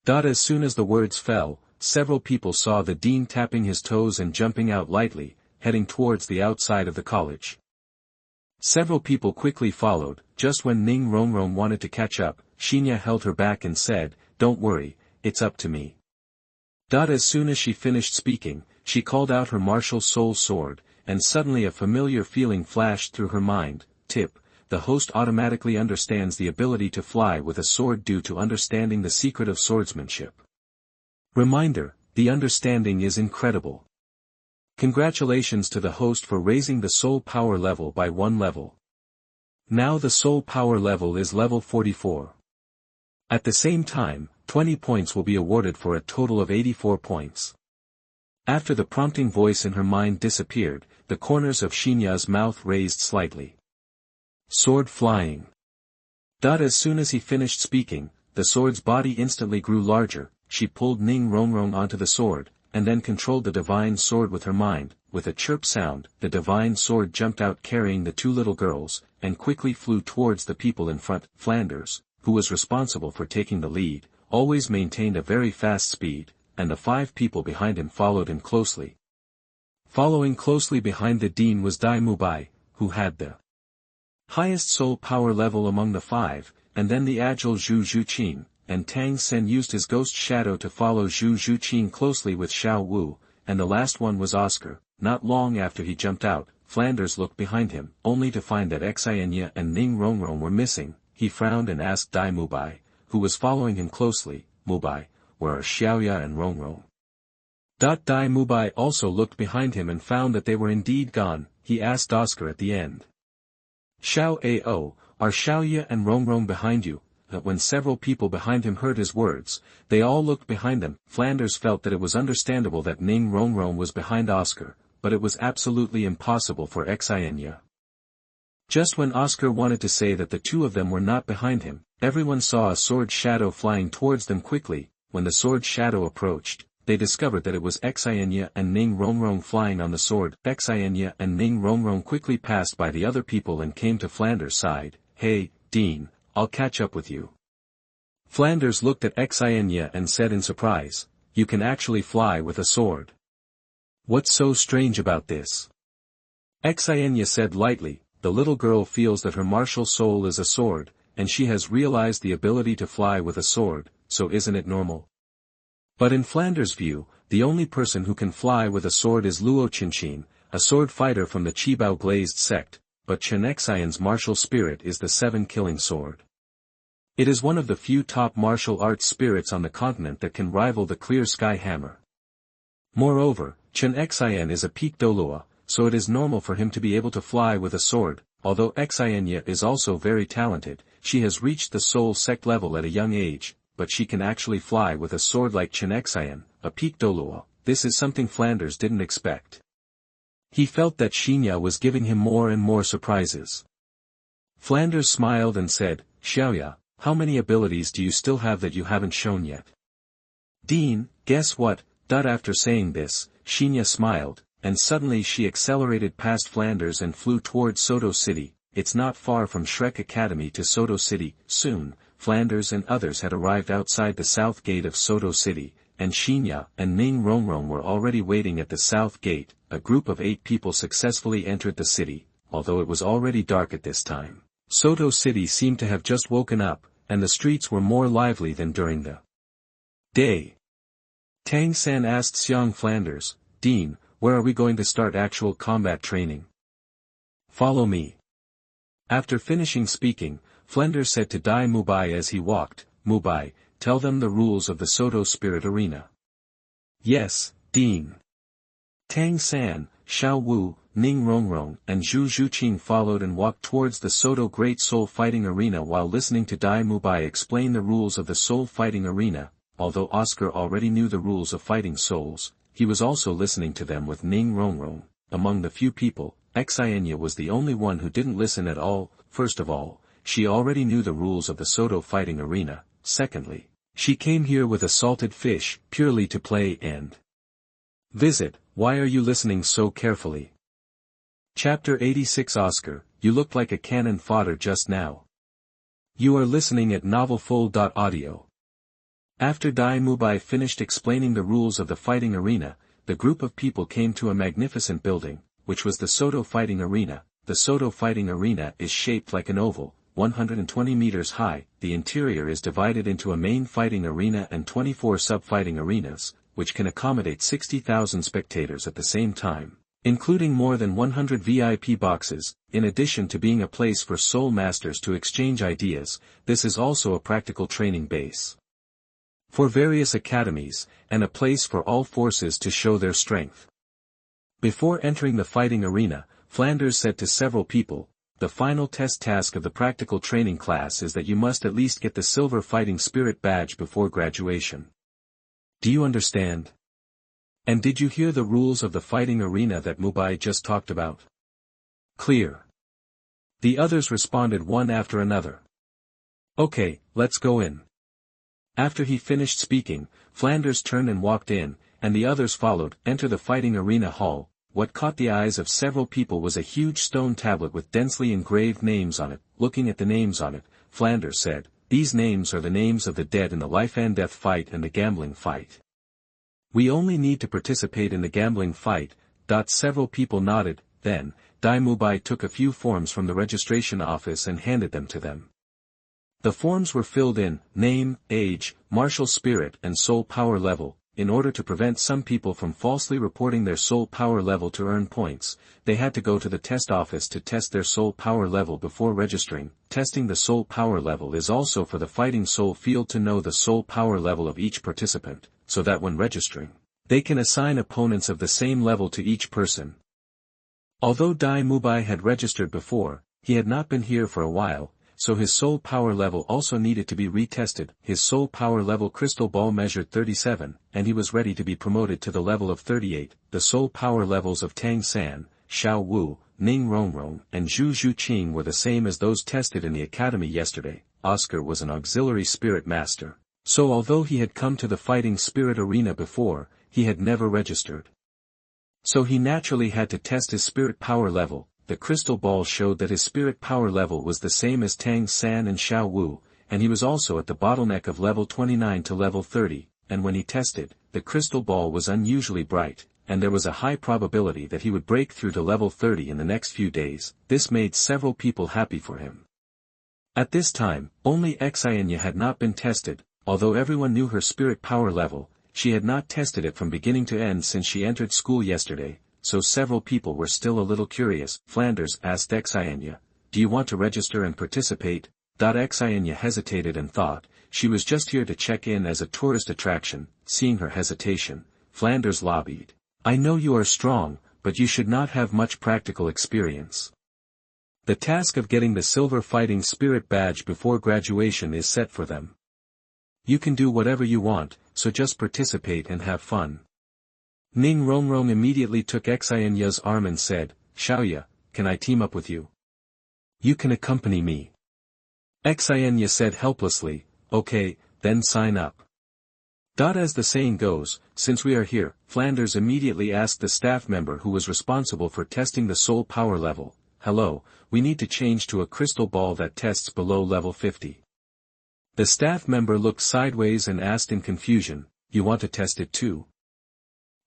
As soon as the words fell, several people saw the dean tapping his toes and jumping out lightly, heading towards the outside of the college. Several people quickly followed. Just when Ning Rongrong wanted to catch up, Xin Ya held her back and said, "Don't worry, it's up to me." As soon as she finished speaking, she called out her martial soul sword, and suddenly a familiar feeling flashed through her mind. Tip: the host automatically understands the ability to fly with a sword due to understanding the secret of swordsmanship. Reminder: the understanding is incredible. Congratulations to the host for raising the soul power level by 1 level. Now the soul power level is level 44. At the same time, 20 points will be awarded for a total of 84 points. After the prompting voice in her mind disappeared, the corners of Xin Ya's mouth raised slightly. Sword flying. As soon as he finished speaking, the sword's body instantly grew larger. She pulled Ning Rongrong onto the sword, and then controlled the divine sword with her mind. With a chirp sound, the divine sword jumped out carrying the 2 little girls, and quickly flew towards the people in front. Flanders, who was responsible for taking the lead, always maintained a very fast speed, and the 5 people behind him followed him closely. Following closely behind the dean was Dai Mubai, who had the highest soul power level among the 5, and then the agile Zhu Zhuqin, and Tang Sen used his ghost shadow to follow Zhu Zhuqin closely with Xiao Wu, and the last one was Oscar. Not long after he jumped out, Flanders looked behind him, only to find that Xin Ya and Ning Rongrong were missing. He frowned and asked Dai Mubai, who was following him closely, "Mubai, where are Xiaoya and Rongrong?" Dai Mubai also looked behind him and found that they were indeed gone. He asked Oscar at the end, "Xiao Ao, are Xiaoya and Rongrong behind you?" But when several people behind him heard his words, they all looked behind them. Flanders felt that it was understandable that Ning Rongrong was behind Oscar, but it was absolutely impossible for Xin Ya. Just when Oscar wanted to say that the two of them were not behind him, everyone saw a sword shadow flying towards them quickly. When the sword shadow approached, they discovered that it was Xin Ya and Ning Rongrong flying on the sword. Xin Ya and Ning Rongrong quickly passed by the other people and came to Flanders' side. "Hey, Dean, I'll catch up with you." Flanders looked at Xin Ya and said in surprise, "You can actually fly with a sword. What's so strange about this?" Xin Ya said lightly, "The little girl feels that her martial soul is a sword, and she has realized the ability to fly with a sword, so isn't it normal?" But in Flanders' view, the only person who can fly with a sword is Luo Qinchin, a sword fighter from the Qibao Glazed sect, but Chen Xian's martial spirit is the seven-killing sword. It is one of the few top martial arts spirits on the continent that can rival the clear sky hammer. Moreover, Chen Xian is a peak Douluo, so it is normal for him to be able to fly with a sword. Although Xin Ya is also very talented, she has reached the soul sect level at a young age, but she can actually fly with a sword like Chen Xian, a peak Douluo. This is something Flanders didn't expect. He felt that Xinya was giving him more and more surprises. Flanders smiled and said, "Xiaoya, how many abilities do you still have that you haven't shown yet?" "Dean, guess what?" After saying this, Xinya smiled, and suddenly she accelerated past Flanders and flew towards Soto City. It's not far from Shrek Academy to Soto City. Soon, Flanders and others had arrived outside the south gate of Soto City, and Xinya and Ning Rongrong were already waiting at the south gate. A group of 8 people successfully entered the city, although it was already dark at this time. Soto City seemed to have just woken up, and the streets were more lively than during the day. Tang San asked Xiang Flanders, "Dean, where are we going to start actual combat training?" "Follow me." After finishing speaking, Flanders said to Dai Mubai as he walked, "Mubai, tell them the rules of the Soto Spirit Arena." "Yes, Dean." Tang San, Xiao Wu, Ning Rongrong, and Zhu Zhuqin followed and walked towards the Soto Great Soul Fighting Arena while listening to Dai Mubai explain the rules of the Soul Fighting Arena. Although Oscar already knew the rules of fighting souls, he was also listening to them with Ning Rongrong. Among the few people, Xin Ya was the only one who didn't listen at all. First of all, she already knew the rules of the Soto Fighting Arena. Secondly, she came here with a salted fish, purely to play and visit. Why are you listening so carefully? Chapter 86. Oscar, you looked like a cannon fodder just now. You are listening at novelfull.audio. After Dai Mubai finished explaining the rules of the fighting arena, the group of people came to a magnificent building, which was the Soto Fighting Arena. The Soto Fighting Arena is shaped like an oval, 120 meters high. The interior is divided into a main fighting arena and 24 sub-fighting arenas, which can accommodate 60,000 spectators at the same time, including more than 100 VIP boxes. In addition to being a place for soul masters to exchange ideas, this is also a practical training base for various academies, and a place for all forces to show their strength. Before entering the fighting arena, Flanders said to several people, "The final test task of the practical training class is that you must at least get the Silver Fighting Spirit badge before graduation. Do you understand? And did you hear the rules of the fighting arena that Mubai just talked about?" "Clear." The others responded one after another. "Okay, let's go in." After he finished speaking, Flanders turned and walked in, and the others followed. Enter the fighting arena hall. What caught the eyes of several people was a huge stone tablet with densely engraved names on it. Looking at the names on it, Flanders said, "These names are the names of the dead in the life and death fight and the gambling fight. We only need to participate in the gambling fight." Several people nodded. Then, Dai Mubai took a few forms from the registration office and handed them to them. The forms were filled in, name, age, martial spirit and soul power level. In order to prevent some people from falsely reporting their soul power level to earn points, they had to go to the test office to test their soul power level before registering. Testing the soul power level is also for the fighting soul field to know the soul power level of each participant, so that when registering, they can assign opponents of the same level to each person. Although Dai Mubai had registered before, he had not been here for a while, so his soul power level also needed to be retested. His soul power level crystal ball measured 37, and he was ready to be promoted to the level of 38. The soul power levels of Tang San, Xiao Wu, Ning Rongrong, and Zhu Zhuqing were the same as those tested in the academy yesterday. Oscar was an auxiliary spirit master, so although he had come to the fighting spirit arena before, he had never registered. So he naturally had to test his spirit power level. The crystal ball showed that his spirit power level was the same as Tang San and Xiao Wu, and he was also at the bottleneck of level 29 to level 30, and when he tested, the crystal ball was unusually bright, and there was a high probability that he would break through to level 30 in the next few days. This made several people happy for him. At this time, only Xin Ya had not been tested. Although everyone knew her spirit power level, she had not tested it from beginning to end since she entered school yesterday. So several people were still a little curious. Flanders asked Xin Ya, "Do you want to register and participate?" Xin Ya hesitated and thought, she was just here to check in as a tourist attraction. Seeing her hesitation, Flanders lobbied, "I know you are strong, but you should not have much practical experience. The task of getting the silver fighting spirit badge before graduation is set for them. You can do whatever you want, so just participate and have fun." Ning Rongrong immediately took Xin Ya's arm and said, "Xiao Ya, can I team up with you? You can accompany me." Xin Ya said helplessly, "Okay, then sign up." As the saying goes, since we are here, Flanders immediately asked the staff member who was responsible for testing the soul power level, "Hello, we need to change to a crystal ball that tests below level 50. The staff member looked sideways and asked in confusion, "You want to test it too?"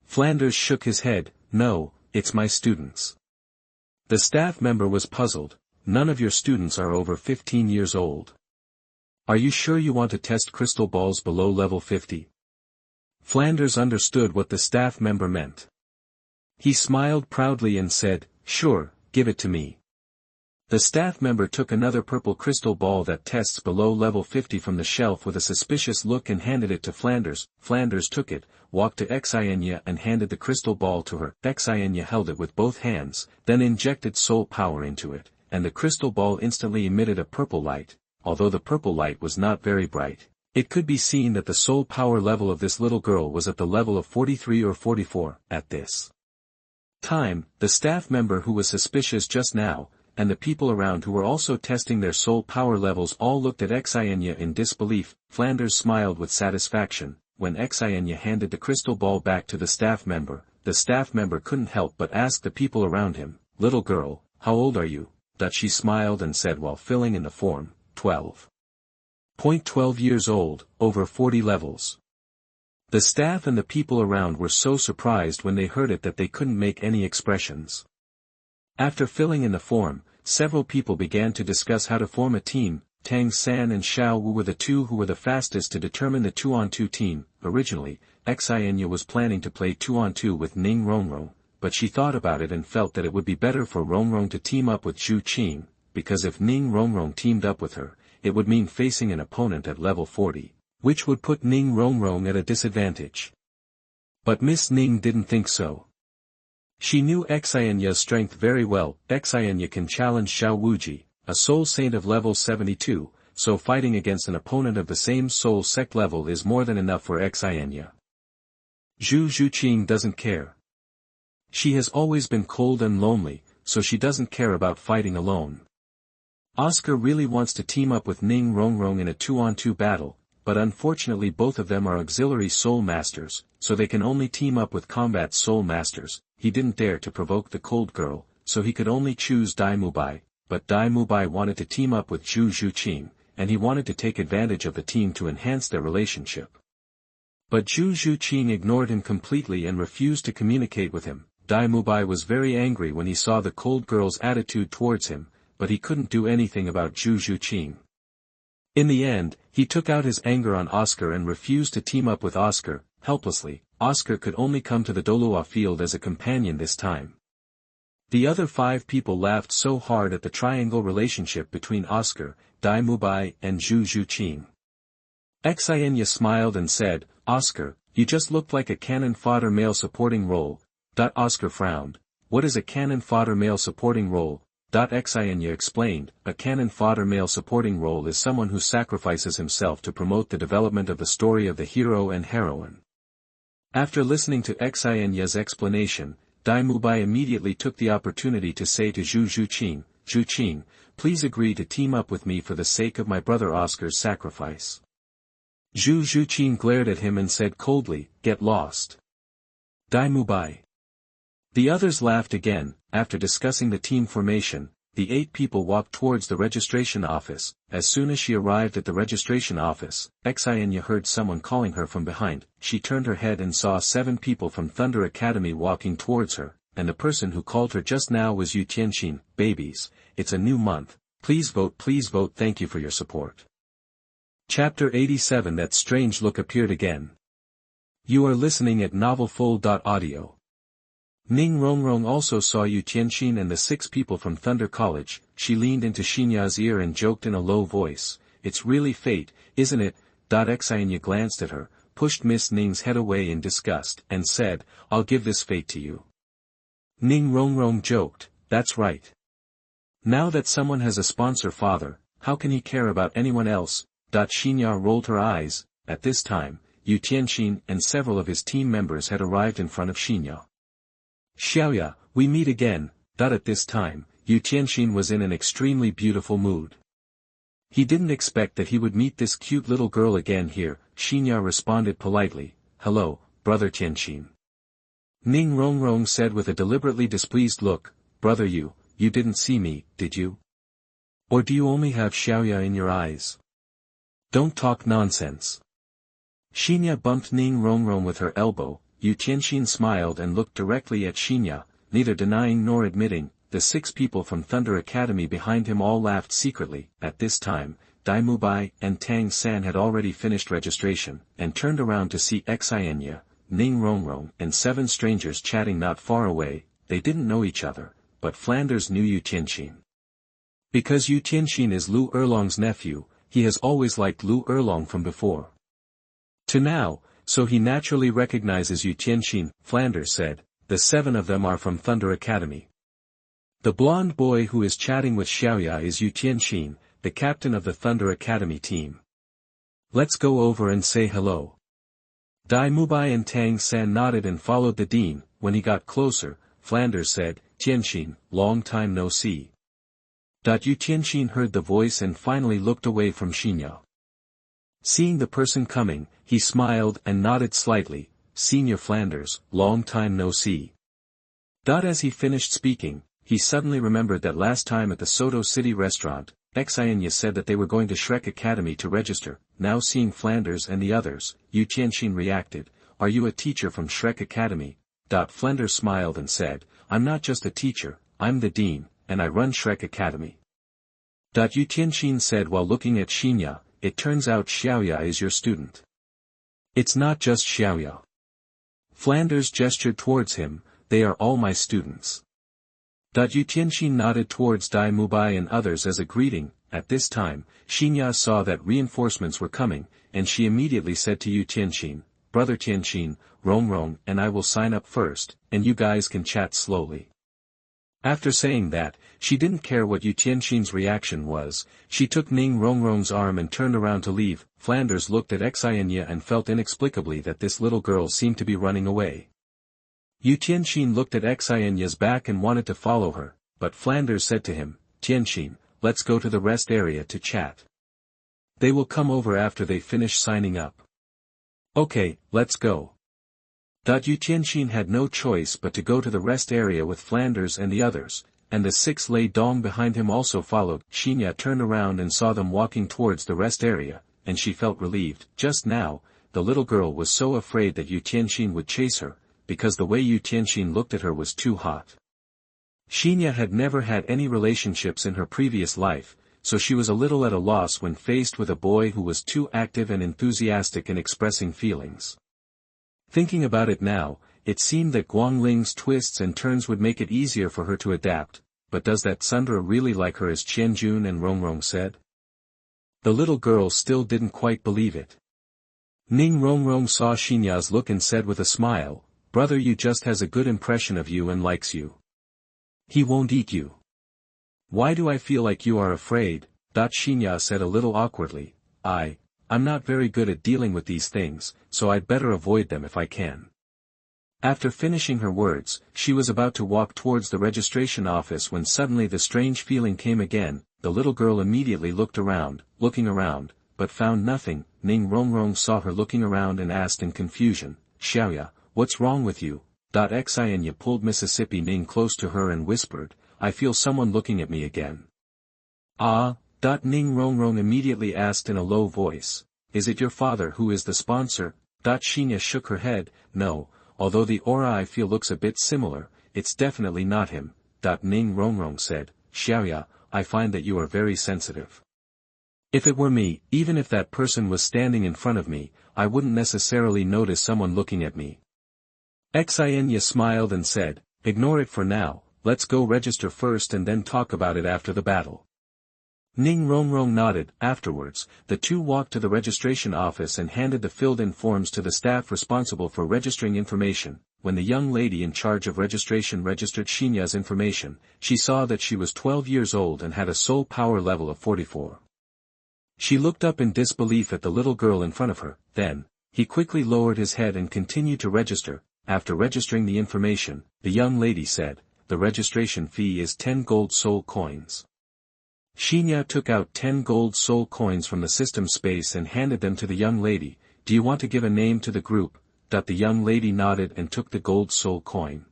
Flanders shook his head, "No, it's my students." The staff member was puzzled. "None of your students are over 15 years old. Are you sure you want to test crystal balls below level 50? Flanders understood what the staff member meant. He smiled proudly and said, "Sure, give it to me." The staff member took another purple crystal ball that tests below level 50 from the shelf with a suspicious look and handed it to Flanders. Flanders took it, walked to Xin Ya and handed the crystal ball to her. Xin Ya held it with both hands, then injected soul power into it, and the crystal ball instantly emitted a purple light. Although the purple light was not very bright, it could be seen that the soul power level of this little girl was at the level of 43 or 44. At this time, the staff member who was suspicious just now, and the people around who were also testing their soul power levels all looked at Xin Ya in disbelief. Flanders smiled with satisfaction. When Xin Ya handed the crystal ball back to the staff member couldn't help but ask the people around him, "Little girl, how old are you?" She smiled and said while filling in the form, 12 years old, over 40 levels. The staff and the people around were so surprised when they heard it that they couldn't make any expressions. After filling in the form, several people began to discuss how to form a team. Tang San and Xiao Wu were the two who were the fastest to determine the 2-on-2 team. Originally, Xin Ya was planning to play 2-on-2 with Ning Rongrong, but she thought about it and felt that it would be better for Rongrong to team up with Zhu Qing, because if Ning Rongrong teamed up with her, it would mean facing an opponent at level 40, which would put Ning Rongrong at a disadvantage. But Miss Ning didn't think so. She knew Xin Ya's strength very well. Xin Ya can challenge Xiao Wuji, a soul saint of level 72, so fighting against an opponent of the same soul sect level is more than enough for Xin Ya. Zhu Zhuqing doesn't care. She has always been cold and lonely, so she doesn't care about fighting alone. Oscar really wants to team up with Ning Rongrong in a 2-on-2 battle, but unfortunately both of them are auxiliary soul masters, so they can only team up with combat soul masters. He didn't dare to provoke the cold girl, so he could only choose Dai Mubai, but Dai Mubai wanted to team up with Zhu Zhuqing, and he wanted to take advantage of the team to enhance their relationship. But Zhu Zhuqing ignored him completely and refused to communicate with him. Dai Mubai was very angry when he saw the cold girl's attitude towards him, but he couldn't do anything about Zhu Zhuqing. In the end, he took out his anger on Oscar and refused to team up with Oscar. Helplessly, Oscar could only come to the Douluo field as a companion this time. The other 5 people laughed so hard at the triangle relationship between Oscar, Dai Mubai and Zhu Zhuqin. Xin Ya smiled and said, "Oscar, you just looked like a cannon fodder male supporting role." Oscar frowned. "What is a cannon fodder male supporting role?" Xin Ya explained, "A cannon fodder male supporting role is someone who sacrifices himself to promote the development of the story of the hero and heroine." After listening to Xin Ya's explanation, Dai Mubai immediately took the opportunity to say to Zhu Zhuqin, "Zhuqin, please agree to team up with me for the sake of my brother Oscar's sacrifice." Zhu Zhuqin glared at him and said coldly, "Get lost." Dai Mubai. The others laughed again. After discussing the team formation, the 8 people walked towards the registration office. As soon as she arrived at the registration office, Xin Ya heard someone calling her from behind. She turned her head and saw 7 people from Thunder Academy walking towards her, and the person who called her just now was Yu Tianxin. "Babies, it's a new month. Please vote, thank you for your support." Chapter 87. That strange look appeared again. You are listening at novelfull.audio. Ning Rongrong also saw Yu Tianxin and the 6 people from Thunder College. She leaned into Xin Ya's ear and joked in a low voice, "It's really fate, isn't it?" Xin Ya glanced at her, pushed Miss Ning's head away in disgust, and said, "I'll give this fate to you." Ning Rongrong joked, "That's right. Now that someone has a sponsor father, how can he care about anyone else?" Xin Ya rolled her eyes. At this time, Yu Tianxin and several of his team members had arrived in front of Xin Ya. "Xiaoya, we meet again." At this time, Yu Tianxin was in an extremely beautiful mood. He didn't expect that he would meet this cute little girl again here. Xin Ya responded politely, "Hello, brother Tianxin." Ning Rongrong said with a deliberately displeased look, "Brother you didn't see me, did you? Or do you only have Xiaoya in your eyes? Don't talk nonsense." Xin Ya bumped Ning Rongrong with her elbow. Yu Tianxin smiled and looked directly at Xin Ya, neither denying nor admitting. The 6 people from Thunder Academy behind him all laughed secretly. At this time, Dai Mubai and Tang San had already finished registration, and turned around to see Xin Ya, Ning Rongrong and 7 strangers chatting not far away. They didn't know each other, but Flanders knew Yu Tianxin. Because Yu Tianxin is Lu Erlong's nephew, he has always liked Lu Erlong from before to now, so he naturally recognizes Yu Tianxin. Flanders said, "The 7 of them are from Thunder Academy. The blonde boy who is chatting with Xiaoya is Yu Tianxin, the captain of the Thunder Academy team. Let's go over and say hello." Dai Mubai and Tang San nodded and followed the dean. When he got closer, Flanders said, "Tianxin, long time no see." Yu Tianxin heard the voice and finally looked away from Xin Ya. Seeing the person coming, he smiled and nodded slightly. "Senior Flanders, long time no see." As he finished speaking, he suddenly remembered that last time at the Soto City restaurant, Xin Ya said that they were going to Shrek Academy to register. Now seeing Flanders and the others, Yu Tianxin reacted, "Are you a teacher from Shrek Academy?" Flanders smiled and said, "I'm not just a teacher, I'm the dean, and I run Shrek Academy." Yu Tianxin said while looking at Xin Ya, "It turns out Xiaoya is your student." "It's not just Xiaoya." Flanders gestured towards him, "They are all my students." Yu Tianxin nodded towards Dai Mubai and others as a greeting. At this time, Xin Ya saw that reinforcements were coming, and she immediately said to Yu Tianxin, "Brother Tianxin, Rongrong and I will sign up first, and you guys can chat slowly." After saying that, she didn't care what Yu Tianxin's reaction was. She took Ning Rongrong's arm and turned around to leave. Flanders looked at Xin Ya and felt inexplicably that this little girl seemed to be running away. Yu Tianxin looked at Xin Ya's back and wanted to follow her, but Flanders said to him, "Tianxin, let's go to the rest area to chat. They will come over after they finish signing up." "Okay, let's go." Yu Tianxin had no choice but to go to the rest area with Flanders and the others, and the 6 lay dong behind him also followed. Xin Ya turned around and saw them walking towards the rest area, and she felt relieved. Just now, the little girl was so afraid that Yu Tianxin would chase her, because the way Yu Tianxin looked at her was too hot. Xin Ya had never had any relationships in her previous life, so she was a little at a loss when faced with a boy who was too active and enthusiastic in expressing feelings. Thinking about it now, it seemed that Guang Ling's twists and turns would make it easier for her to adapt, but does that Sundra really like her as Qianjun and Rongrong said? The little girl still didn't quite believe it. Ning Rongrong saw Xin Ya's look and said with a smile, "Brother Yu just has a good impression of you and likes you. He won't eat you." "Why do I feel like you are afraid?" Xin Ya said a little awkwardly. I'm not very good at dealing with these things, so I'd better avoid them if I can." After finishing her words, she was about to walk towards the registration office when suddenly the strange feeling came again. The little girl immediately looking around, but found nothing. Ning Rongrong saw her looking around and asked in confusion, "Xiaoya, what's wrong with you?" Xianya pulled Mississippi Ning close to her and whispered, "I feel someone looking at me again." "Ah?" Ning Rongrong immediately asked in a low voice, "Is it your father who is the sponsor?" Xinya shook her head, "No, although the aura I feel looks a bit similar, it's definitely not him." Ning Rongrong said, "Xiaoya, I find that you are very sensitive. If it were me, even if that person was standing in front of me, I wouldn't necessarily notice someone looking at me." Xianya smiled and said, "Ignore it for now, let's go register first and then talk about it after the battle." Ning Rongrong nodded. Afterwards, the two walked to the registration office and handed the filled-in forms to the staff responsible for registering information. When the young lady in charge of registration registered Xin Ya's information, she saw that she was 12 years old and had a soul power level of 44. She looked up in disbelief at the little girl in front of her, then, he quickly lowered his head and continued to register. After registering the information, the young lady said, "The registration fee is 10 gold soul coins." Xin Ya took out 10 gold soul coins from the system space and handed them to the young lady. "Do you want to give a name to the group?" The young lady nodded and took the gold soul coin.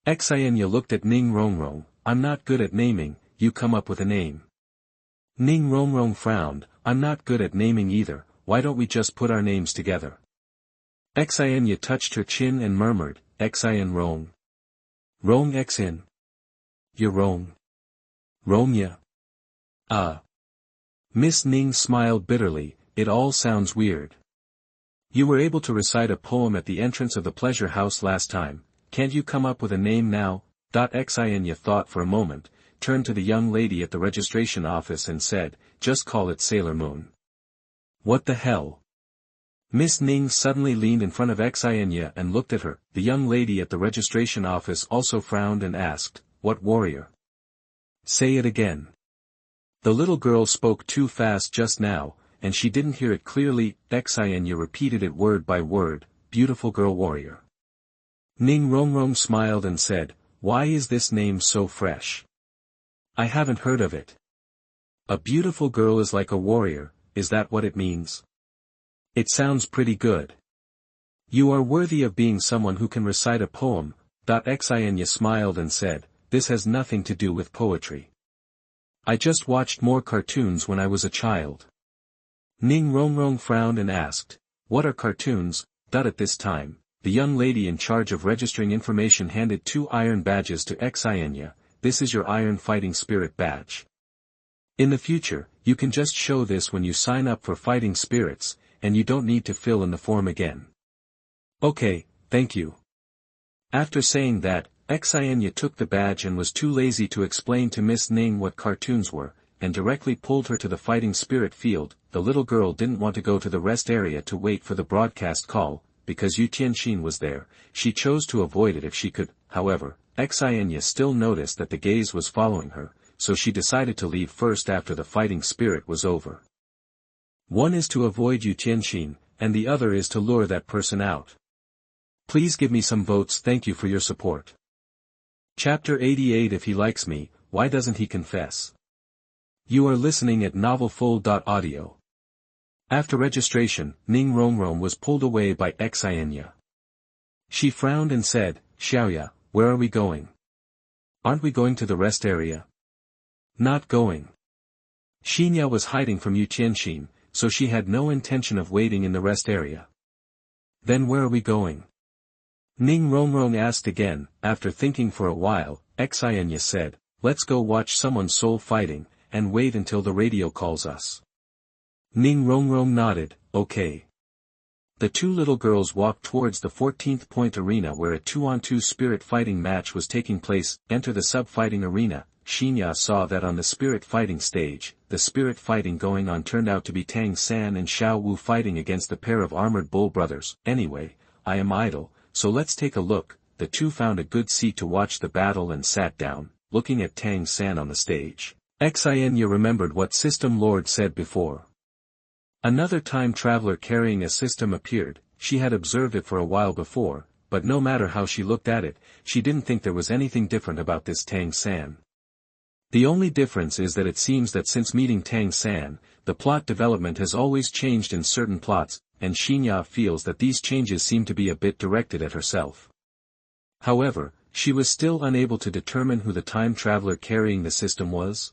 Xianya looked at Ning Rongrong, "I'm not good at naming, you come up with a name." Ning Rongrong frowned, "I'm not good at naming either, why don't we just put our names together?" Xianya touched her chin and murmured, "Xian Rong. Rong Xin. Ya Rong. Rong Ya." Miss Ning smiled bitterly, "It all sounds weird. You were able to recite a poem at the entrance of the pleasure house last time, can't you come up with a name now?" Xianya thought for a moment, turned to the young lady at the registration office and said, "Just call it Sailor Moon." "What the hell?" Miss Ning suddenly leaned in front of Xianya and looked at her. The young lady at the registration office also frowned and asked, "What warrior?" "Say it again." The little girl spoke too fast just now, and she didn't hear it clearly. Xianya repeated it word by word, "Beautiful girl warrior." Ning Rongrong smiled and said, "Why is this name so fresh? I haven't heard of it." "A beautiful girl is like a warrior, is that what it means? It sounds pretty good. You are worthy of being someone who can recite a poem." Xianya smiled and said, "This has nothing to do with poetry. I just watched more cartoons when I was a child." Ning Rongrong frowned and asked, "What are cartoons?" At this time, the young lady in charge of registering information handed 2 iron badges to Xianya. "This is your Iron Fighting Spirit badge. In the future, you can just show this when you sign up for Fighting Spirits, and you don't need to fill in the form again." "Okay, thank you." After saying that, Xianya took the badge and was too lazy to explain to Miss Ning what cartoons were, and directly pulled her to the fighting spirit field. The little girl didn't want to go to the rest area to wait for the broadcast call, because Yu Tianxin was there. She chose to avoid it if she could. However, Xianya still noticed that the gaze was following her, so she decided to leave first after the fighting spirit was over. One is to avoid Yu Tianxin, and the other is to lure that person out. Please give me some votes. Thank you for your support. Chapter 88. If he likes me, why doesn't he confess? You are listening at novelfull.audio. After registration, Ning Rongrong was pulled away by Xianya. She frowned and said, "Xiaoya, where are we going? Aren't we going to the rest area?" "Not going." Xin Ya was hiding from Yu Tianxin, so she had no intention of waiting in the rest area. "Then where are we going?" Ning Rongrong asked again. After thinking for a while, Xianya said, "Let's go watch someone soul fighting, and wait until the radio calls us. Ning Rongrong nodded, okay. The two little girls walked towards the 14th point arena where a 2-on-2 spirit fighting match was taking place. Enter the sub-fighting arena. Xin Ya saw that on the spirit fighting stage, the spirit fighting going on turned out to be Tang San and Xiao Wu fighting against the pair of armored bull brothers. Anyway, I am idle, so let's take a look. The two found a good seat to watch the battle and sat down, looking at Tang San on the stage. Xin Ya remembered what System Lord said before. Another time traveler carrying a system appeared. She had observed it for a while before, but no matter how she looked at it, she didn't think there was anything different about this Tang San. The only difference is that it seems that since meeting Tang San, the plot development has always changed in certain plots, and Xin Ya feels that these changes seem to be a bit directed at herself. However, she was still unable to determine who the time traveler carrying the system was.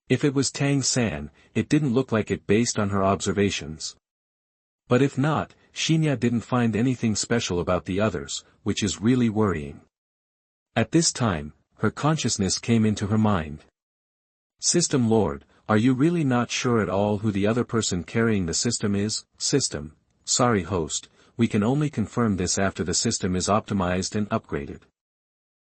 If it was Tang San, it didn't look like it based on her observations. But if not, Xin Ya didn't find anything special about the others, which is really worrying. At this time, her consciousness came into her mind. System Lord, are you really not sure at all who the other person carrying the system is? System, sorry host, we can only confirm this after the system is optimized and upgraded.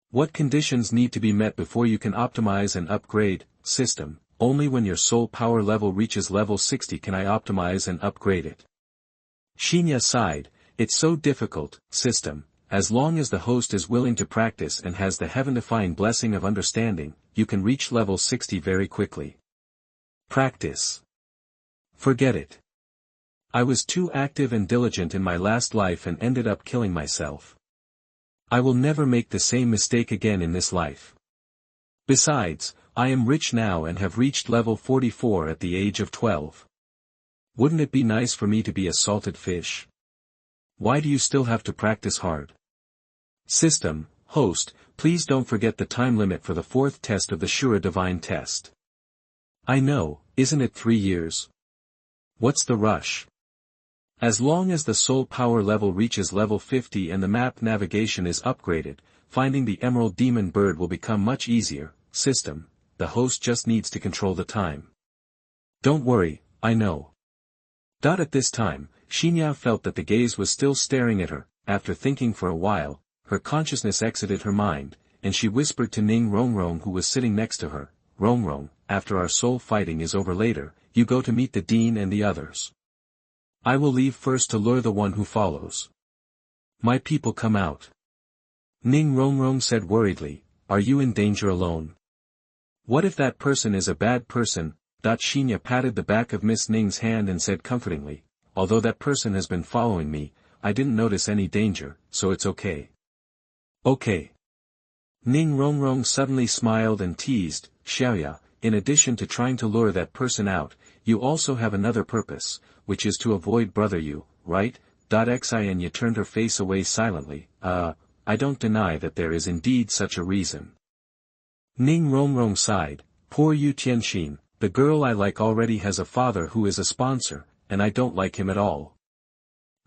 What conditions need to be met before you can optimize and upgrade? System, only when your soul power level reaches level 60 can I optimize and upgrade it. Xin Ya sighed, it's so difficult. System, as long as the host is willing to practice and has the heaven-defying blessing of understanding, you can reach level 60 very quickly. Practice. Forget it. I was too active and diligent in my last life and ended up killing myself. I will never make the same mistake again in this life. Besides, I am rich now and have reached level 44 at the age of 12. Wouldn't it be nice for me to be a salted fish? Why do you still have to practice hard? System, host, please don't forget the time limit for the 4th test of the Shura Divine test. I know, isn't it 3 years? What's the rush? As long as the soul power level reaches level 50 and the map navigation is upgraded, finding the emerald demon bird will become much easier. System, the host just needs to control the time. Don't worry, I know. At this time, Xin Ya felt that the gaze was still staring at her. After thinking for a while, her consciousness exited her mind, and she whispered to Ning Rongrong who was sitting next to her, Rongrong, after our soul fighting is over later, you go to meet the dean and the others. I will leave first to lure the one who follows. My people come out. Ning Rongrong said worriedly, are you in danger alone? What if that person is a bad person? Xin Ya patted the back of Miss Ning's hand and said comfortingly, although that person has been following me, I didn't notice any danger, so it's okay. Okay. Ning Rongrong suddenly smiled and teased, Xiaoya, in addition to trying to lure that person out, you also have another purpose, which is to avoid Brother Yu, right? Xin Ya turned her face away silently, I don't deny that there is indeed such a reason. Ning Rongrong sighed, poor Yu Tianxin, the girl I like already has a father who is a sponsor, and I don't like him at all.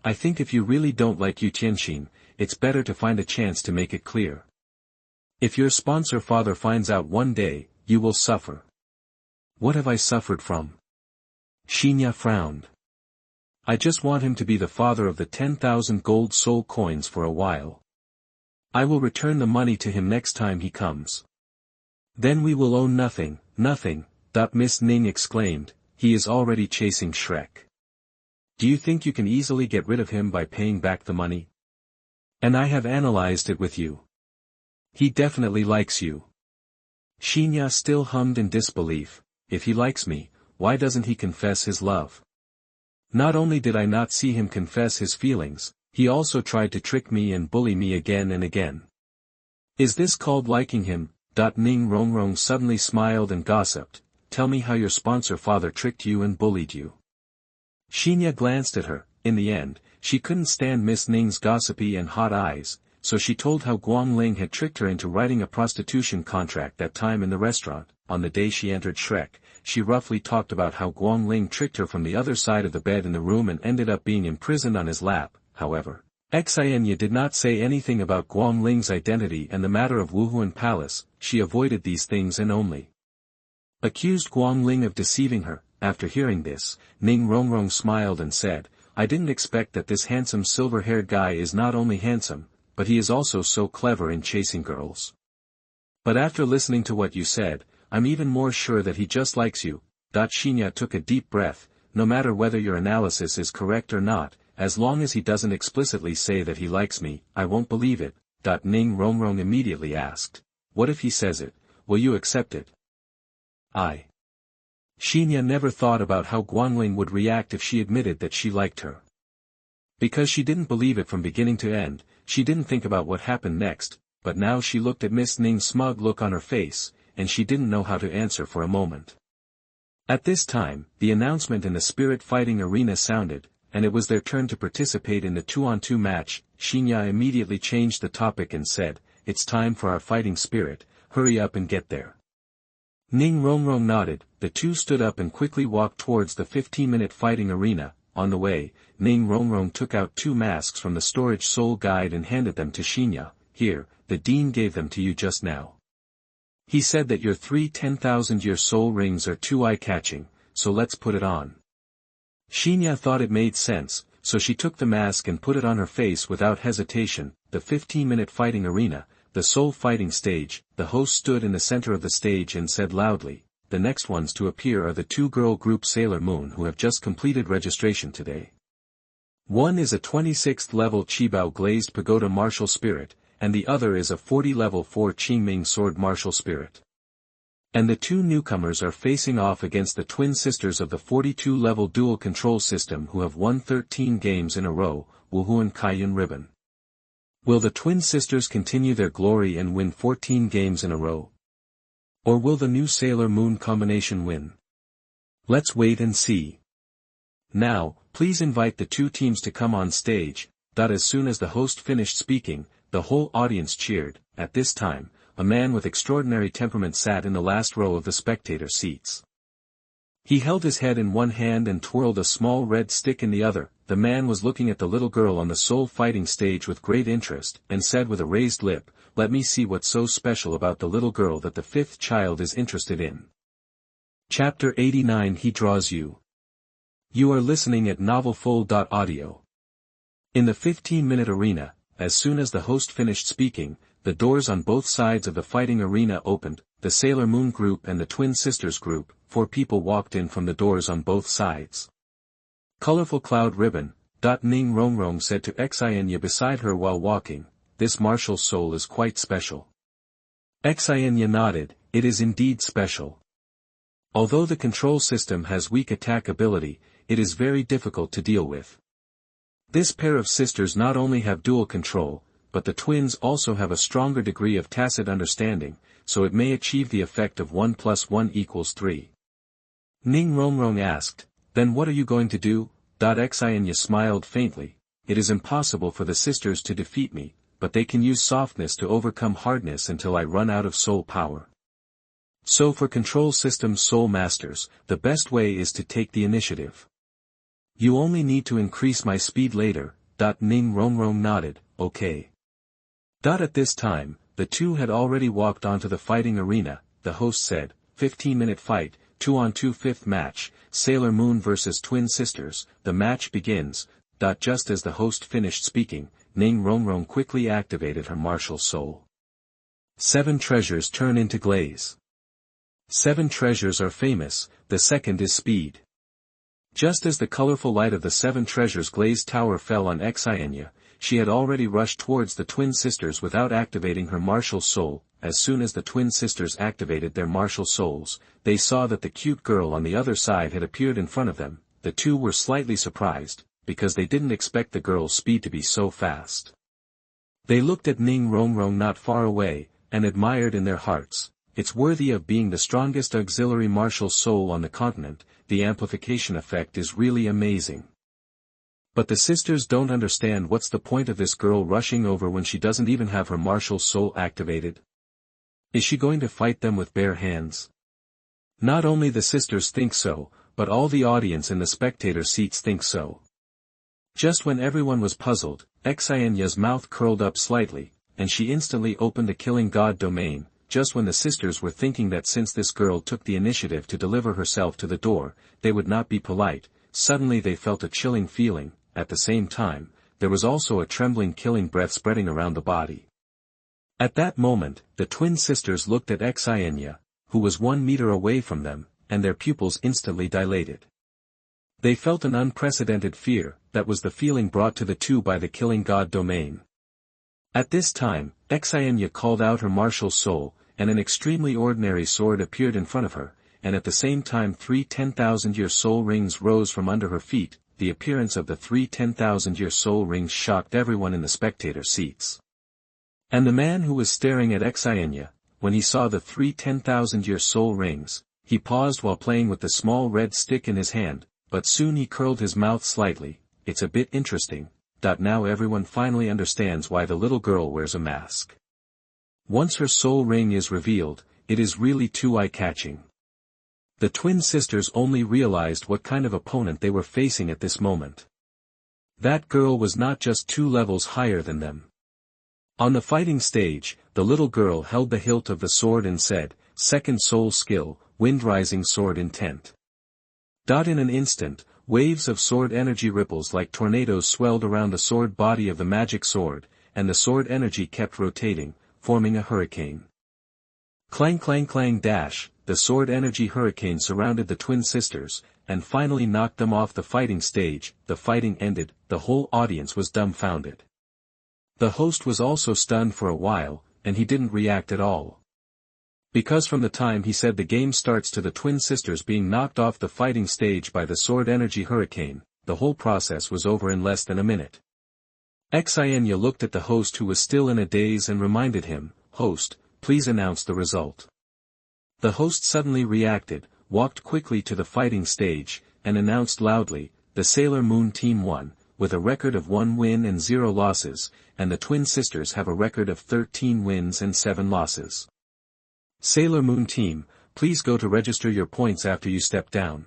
I think if you really don't like Yu Tianxin, it's better to find a chance to make it clear. If your sponsor father finds out one day, you will suffer. What have I suffered from? Xin Ya frowned. I just want him to be the father of the 10,000 gold soul coins for a while. I will return the money to him next time he comes. Then we will own nothing, nothing, Miss Ning exclaimed, he is already chasing Shrek. Do you think you can easily get rid of him by paying back the money? And I have analyzed it with you. He definitely likes you. Xin Ya still hummed in disbelief, if he likes me, why doesn't he confess his love? Not only did I not see him confess his feelings, he also tried to trick me and bully me again and again. Is this called liking him? Ning Rongrong suddenly smiled and gossiped, tell me how your sponsor father tricked you and bullied you. Xin Ya glanced at her. In the end, she couldn't stand Miss Ning's gossipy and hot eyes, so she told how Guang Ling had tricked her into writing a prostitution contract that time in the restaurant. On the day she entered Shrek, she roughly talked about how Guang Ling tricked her from the other side of the bed in the room and ended up being imprisoned on his lap. However, Xin Ya did not say anything about Guang Ling's identity and the matter of Wuhuan Palace. She avoided these things and only accused Guang Ling of deceiving her. After hearing this, Ning Rongrong smiled and said, I didn't expect that this handsome silver-haired guy is not only handsome, but he is also so clever in chasing girls. But after listening to what you said, I'm even more sure that he just likes you. Xin Ya took a deep breath. No matter whether your analysis is correct or not, as long as he doesn't explicitly say that he likes me, I won't believe it. Ning Rongrong immediately asked, what if he says it, will you accept it? Xin Ya never thought about how Guang Ling would react if she admitted that she liked her. Because she didn't believe it from beginning to end, she didn't think about what happened next, but now she looked at Miss Ning's smug look on her face, and she didn't know how to answer for a moment. At this time, the announcement in the spirit fighting arena sounded, and it was their turn to participate in the 2-on-2 match. Xin Ya immediately changed the topic and said, it's time for our fighting spirit, hurry up and get there. Ning Rongrong nodded. The two stood up and quickly walked towards the 15-minute fighting arena. On the way, Ning Rongrong took out 2 masks from the storage soul guide and handed them to Xin Ya. Here, the dean gave them to you just now. He said that your 3 10,000-year soul rings are too eye-catching, so let's put it on. Xin Ya thought it made sense, so she took the mask and put it on her face without hesitation. The 15-minute fighting arena, the soul fighting stage. The host stood in the center of the stage and said loudly, the next ones to appear are the 2 girl group Sailor Moon who have just completed registration today. One is a 26th level Qibao glazed pagoda martial spirit, and the other is a 40 level 4 Qingming sword martial spirit. And the 2 newcomers are facing off against the twin sisters of the 42 level dual control system who have won 13 games in a row, Wuhu and Kaiyun Ribbon. Will the twin sisters continue their glory and win 14 games in a row? Or will the new Sailor Moon combination win? Let's wait and see. Now, please invite the 2 teams to come on stage. As soon as the host finished speaking, the whole audience cheered. At this time, a man with extraordinary temperament sat in the last row of the spectator seats. He held his head in one hand and twirled a small red stick in the other. The man was looking at the little girl on the soul fighting stage with great interest, and said with a raised lip, let me see what's so special about the little girl that the 5th child is interested in. Chapter 89 He Draws You. You are listening at novelfull.audio. In the 15-minute arena, as soon as the host finished speaking, the doors on both sides of the fighting arena opened. The Sailor Moon group and the Twin Sisters group, 4 people walked in from the doors on both sides. Colorful Cloud Ribbon. Ning Rongrong said to Xin Ya beside her while walking, this martial soul is quite special. Xin Ya nodded, it is indeed special. Although the control system has weak attack ability, it is very difficult to deal with. This pair of sisters not only have dual control, but the twins also have a stronger degree of tacit understanding, so it may achieve the effect of 1 + 1 = 3. Ning Rongrong asked, then what are you going to do? Xin Ya smiled faintly, it is impossible for the sisters to defeat me, but they can use softness to overcome hardness until I run out of soul power. So for control system soul masters, the best way is to take the initiative. You only need to increase my speed later. Ning Rongrong nodded, okay. At this time, the 2 had already walked onto the fighting arena. The host said, 15-minute fight, 2-on-2 5th match, Sailor Moon vs Twin Sisters, the match begins. Just as the host finished speaking, Ning Rongrong quickly activated her martial soul. 7 treasures turn into glaze. 7 treasures are famous, the second is speed. Just as the colorful light of the 7 treasures glazed tower fell on Xin Ya, she had already rushed towards the twin sisters without activating her martial soul. As soon as the twin sisters activated their martial souls, they saw that the cute girl on the other side had appeared in front of them. The 2 were slightly surprised, because they didn't expect the girl's speed to be so fast. They looked at Ning Rongrong not far away, and admired in their hearts, it's worthy of being the strongest auxiliary martial soul on the continent. The amplification effect is really amazing. But the sisters don't understand what's the point of this girl rushing over when she doesn't even have her martial soul activated. Is she going to fight them with bare hands? Not only the sisters think so, but all the audience in the spectator seats think so. Just when everyone was puzzled, Xin Ya's mouth curled up slightly, and she instantly opened the Killing God domain. just when the sisters were thinking that since this girl took the initiative to deliver herself to the door, they would not be polite, suddenly they felt a chilling feeling. At the same time, there was also a trembling killing breath spreading around the body. At that moment, the twin sisters looked at Xin Ya, who was 1 meter away from them, and their pupils instantly dilated. They felt an unprecedented fear, that was the feeling brought to the two by the killing god domain. At this time, Xin Ya called out her martial soul, and an extremely ordinary sword appeared in front of her, and at the same time 3 10,000-year soul rings rose from under her feet. The appearance of the 3 10,000-year soul rings shocked everyone in the spectator seats. And the man who was staring at Xin Ya, when he saw the 3 10,000-year soul rings, he paused while playing with the small red stick in his hand, but soon he curled his mouth slightly. It's a bit interesting. Now everyone finally understands why the little girl wears a mask. Once her soul ring is revealed, it is really too eye-catching. The twin sisters only realized what kind of opponent they were facing at this moment. That girl was not just 2 levels higher than them. On the fighting stage, the little girl held the hilt of the sword and said, "Second soul skill, wind-rising sword intent." In an instant, waves of sword energy ripples like tornadoes swelled around the sword body of the magic sword, and the sword energy kept rotating, forming a hurricane. Clang clang clang dash, the sword energy hurricane surrounded the twin sisters, and finally knocked them off the fighting stage. The fighting ended, the whole audience was dumbfounded. The host was also stunned for a while, and he didn't react at all. Because from the time he said the game starts to the twin sisters being knocked off the fighting stage by the sword energy hurricane, the whole process was over in less than a minute. Xin Ya looked at the host who was still in a daze and reminded him, "Host, please announce the result." The host suddenly reacted, walked quickly to the fighting stage, and announced loudly, "The Sailor Moon Team won, with a record of 1 win and 0 losses, and the twin sisters have a record of 13 wins and 7 losses. Sailor Moon Team, please go to register your points after you step down."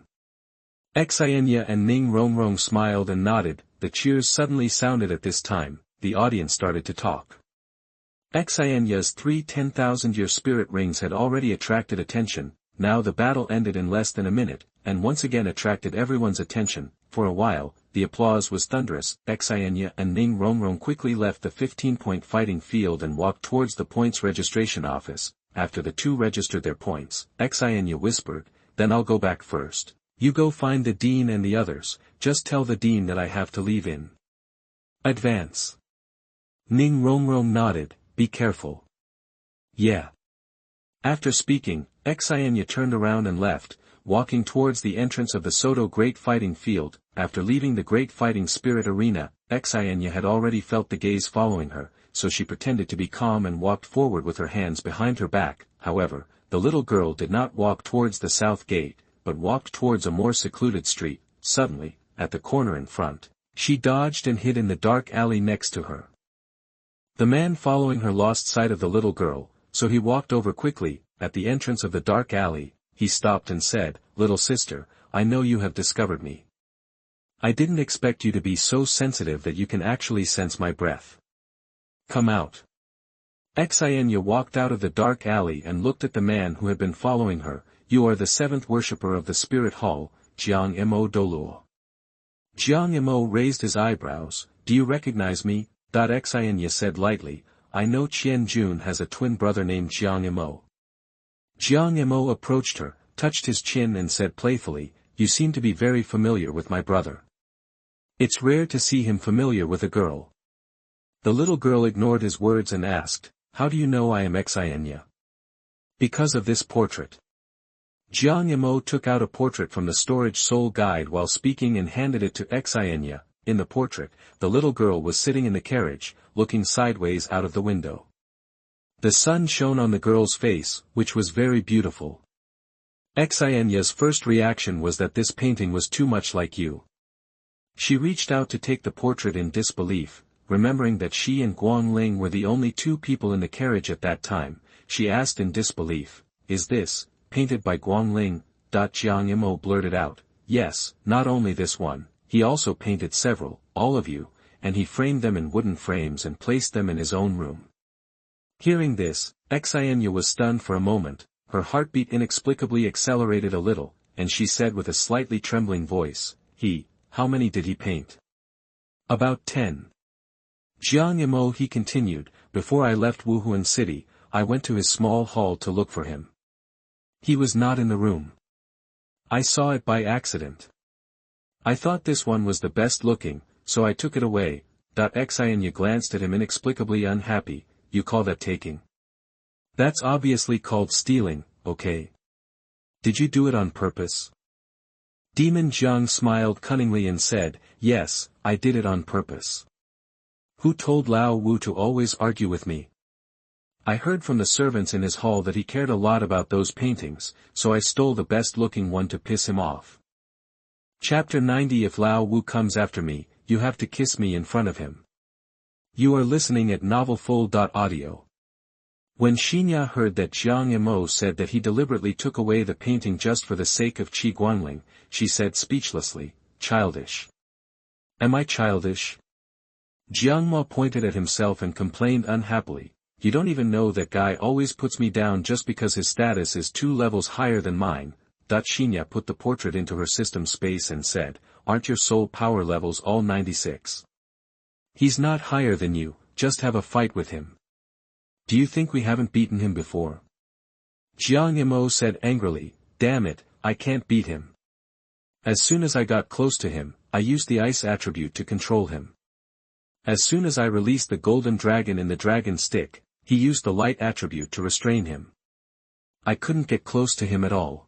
Xin Ya and Ning Rongrong smiled and nodded. The cheers suddenly sounded at this time. The audience started to talk. Xin Ya's 3 10,000-year spirit rings had already attracted attention. Now the battle ended in less than a minute, and once again attracted everyone's attention. For a while, the applause was thunderous. Xin Ya and Ning Rongrong quickly left the 15-point fighting field and walked towards the points registration office. After the two registered their points, Xin Ya whispered, "Then I'll go back first. You go find the dean and the others, just tell the dean that I have to leave in advance." Ning Rongrong nodded, "Be careful." "Yeah." After speaking, Xin Ya turned around and left, walking towards the entrance of the Soto Great Fighting Field. After leaving the Great Fighting Spirit Arena, Xin Ya had already felt the gaze following her, so she pretended to be calm and walked forward with her hands behind her back. However, the little girl did not walk towards the south gate, but walked towards a more secluded street. Suddenly, at the corner in front, she dodged and hid in the dark alley next to her. The man following her lost sight of the little girl, so he walked over quickly. At the entrance of the dark alley, he stopped and said, "Little sister, I know you have discovered me. I didn't expect you to be so sensitive that you can actually sense my breath. Come out." Xin Ya walked out of the dark alley and looked at the man who had been following her. "You are the 7th worshipper of the Spirit Hall, Jiang Mo Douluo." Jiang Mo raised his eyebrows. "Do you recognize me?" Xin Ya said lightly, "I know Qian Jun has a twin brother named Jiang Mo." Jiang Mo approached her, touched his chin and said playfully, "You seem to be very familiar with my brother. It's rare to see him familiar with a girl." The little girl ignored his words and asked, "How do you know I am Xin Ya?" "Because of this portrait." Jiang Mo took out a portrait from the storage soul guide while speaking and handed it to Xin Ya. In the portrait, the little girl was sitting in the carriage, looking sideways out of the window. The sun shone on the girl's face, which was very beautiful. Xin Ya's first reaction was that this painting was too much like you. She reached out to take the portrait in disbelief, remembering that she and Guang Ling were the only 2 people in the carriage at that time. She asked in disbelief, "Is this, painted by Guang Ling?" Jiang Mo blurted out, "Yes, not only this one, he also painted several, all of you, and he framed them in wooden frames and placed them in his own room." Hearing this, Xin Ya was stunned for a moment, her heartbeat inexplicably accelerated a little, and she said with a slightly trembling voice, how many did he paint? About 10. Jiang Yamo, he continued, before I left Wuhuan City, I went to his small hall to look for him. He was not in the room. I saw it by accident. I thought this one was the best looking, so I took it away. Xin Ya glanced at him inexplicably unhappy. You call that taking? That's obviously called stealing, okay? Did you do it on purpose? Demon Jiang smiled cunningly and said, yes, I did it on purpose. Who told Lao Wu to always argue with me? I heard from the servants in his hall that he cared a lot about those paintings, so I stole the best-looking one to piss him off. Chapter 90. If Lao Wu comes after me, you have to kiss me in front of him. You are listening at novelfull.audio. When Xin Ya heard that Jiang Yamo said that he deliberately took away the painting just for the sake of Guang Ling, she said speechlessly, childish. Am I childish? Jiang Ma pointed at himself and complained unhappily, you don't even know that guy always puts me down just because his status is 2 levels higher than mine. Xin Ya put the portrait into her system space and said, aren't your soul power levels all 96? He's not higher than you, just have a fight with him. Do you think we haven't beaten him before? Jiang Yamo said angrily, damn it, I can't beat him. As soon as I got close to him, I used the ice attribute to control him. As soon as I released the golden dragon in the dragon stick, he used the light attribute to restrain him. I couldn't get close to him at all.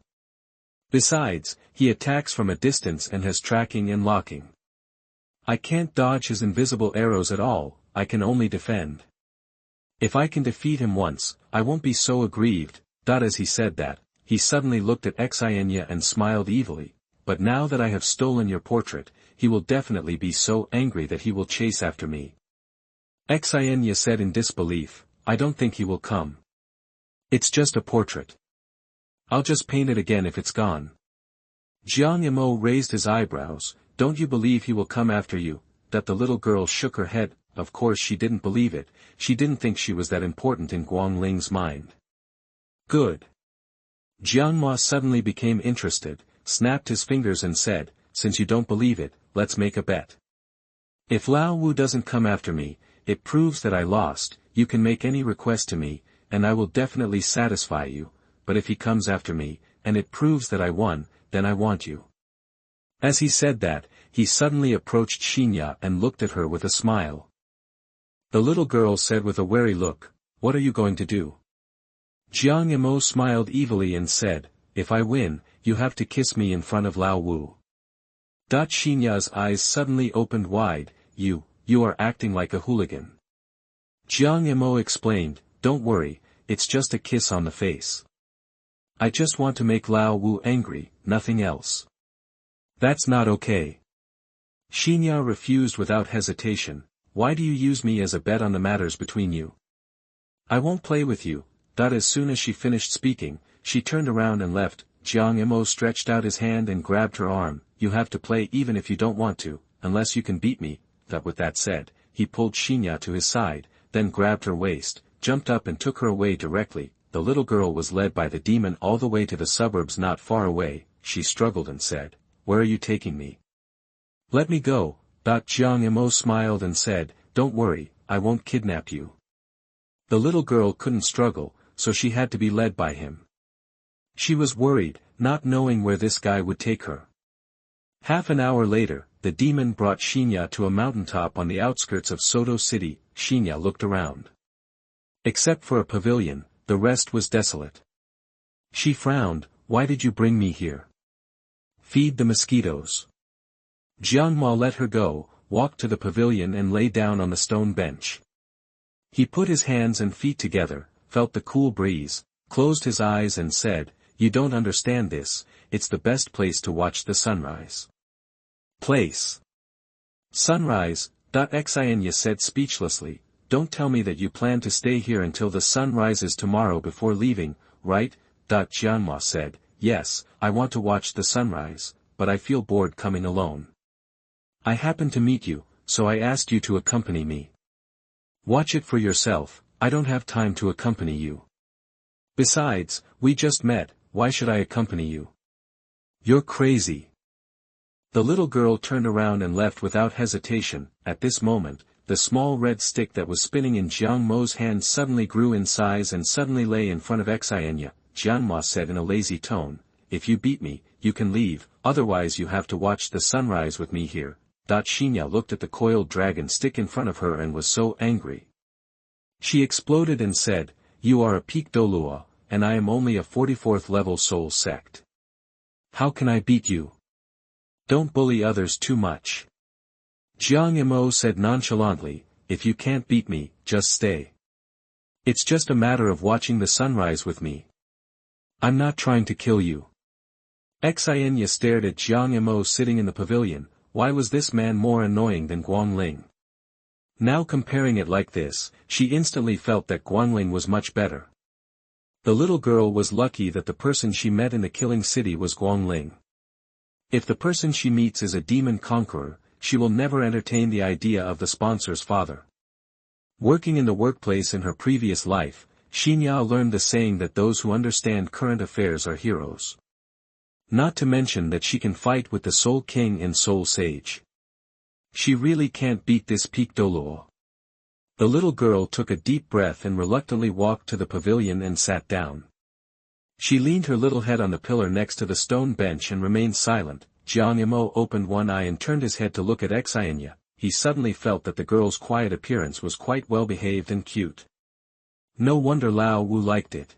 Besides, he attacks from a distance and has tracking and locking. I can't dodge his invisible arrows at all, I can only defend. If I can defeat him once, I won't be so aggrieved. As he said that, he suddenly looked at Xin Ya and smiled evilly, but now that I have stolen your portrait, he will definitely be so angry that he will chase after me. Xin Ya said in disbelief, I don't think he will come. It's just a portrait. I'll just paint it again if it's gone. Jiang Yamo raised his eyebrows, don't you believe he will come after you? The little girl shook her head, of course she didn't believe it, she didn't think she was that important in Guang Ling's mind. Good. Jiang Ma suddenly became interested, snapped his fingers and said, since you don't believe it, let's make a bet. If Lao Wu doesn't come after me, it proves that I lost, you can make any request to me, and I will definitely satisfy you, but if he comes after me, and it proves that I won, then I want you. As he said that, he suddenly approached Xin Ya and looked at her with a smile. The little girl said with a wary look, what are you going to do? Jiang Yamo smiled evilly and said, if I win, you have to kiss me in front of Lao Wu. Xin Ya's eyes suddenly opened wide, you are acting like a hooligan. Jiang Yamo explained, don't worry, it's just a kiss on the face. I just want to make Lao Wu angry, nothing else. That's not okay. Xin Ya refused without hesitation, why do you use me as a bet on the matters between you? I won't play with you. As soon as she finished speaking, she turned around and left. Jiang Yamo stretched out his hand and grabbed her arm, you have to play even if you don't want to, unless you can beat me. With that said, he pulled Xin Ya to his side, then grabbed her waist, jumped up and took her away directly. The little girl was led by the demon all the way to the suburbs not far away. She struggled and said, where are you taking me? Let me go. Jiang Yamo smiled and said, don't worry, I won't kidnap you. The little girl couldn't struggle, so she had to be led by him. She was worried, not knowing where this guy would take her. Half an hour later, the demon brought Xin Ya to a mountaintop on the outskirts of Soto City. Xin Ya looked around. Except for a pavilion, the rest was desolate. She frowned, why did you bring me here? Feed the mosquitoes. Jiang Ma let her go, walked to the pavilion and lay down on the stone bench. He put his hands and feet together, felt the cool breeze, closed his eyes and said, you don't understand this, it's the best place to watch the sunrise. Place. Sunrise. Xin Ya said speechlessly, don't tell me that you plan to stay here until the sun rises tomorrow before leaving, right? Jiang Ma said, yes, I want to watch the sunrise, but I feel bored coming alone. I happened to meet you, so I asked you to accompany me. Watch it for yourself, I don't have time to accompany you. Besides, we just met, why should I accompany you? You're crazy. The little girl turned around and left without hesitation. At this moment, the small red stick that was spinning in Jiang Mo's hand suddenly grew in size and suddenly lay in front of Xin Ya. Jiang Mo said in a lazy tone, if you beat me, you can leave, otherwise you have to watch the sunrise with me here. Xin Ya looked at the coiled dragon stick in front of her and was so angry. She exploded and said, you are a peak Douluo, and I am only a 44th level soul sect. How can I beat you? Don't bully others too much. Jiang Mo said nonchalantly, if you can't beat me, just stay. It's just a matter of watching the sunrise with me. I'm not trying to kill you. Xin Ya stared at Jiang Mo sitting in the pavilion. Why was this man more annoying than Guang Ling? Now comparing it like this, she instantly felt that Guang Ling was much better. The little girl was lucky that the person she met in the killing city was Guang Ling. If the person she meets is a demon conqueror, she will never entertain the idea of the sponsor's father. Working in the workplace in her previous life, Xin Ya learned the saying that those who understand current affairs are heroes. Not to mention that she can fight with the Soul King and Soul Sage. She really can't beat this peak Douluo. The little girl took a deep breath and reluctantly walked to the pavilion and sat down. She leaned her little head on the pillar next to the stone bench and remained silent. Jiang Mo opened one eye and turned his head to look at Xin Ya. He suddenly felt that the girl's quiet appearance was quite well behaved and cute. No wonder Lao Wu liked it.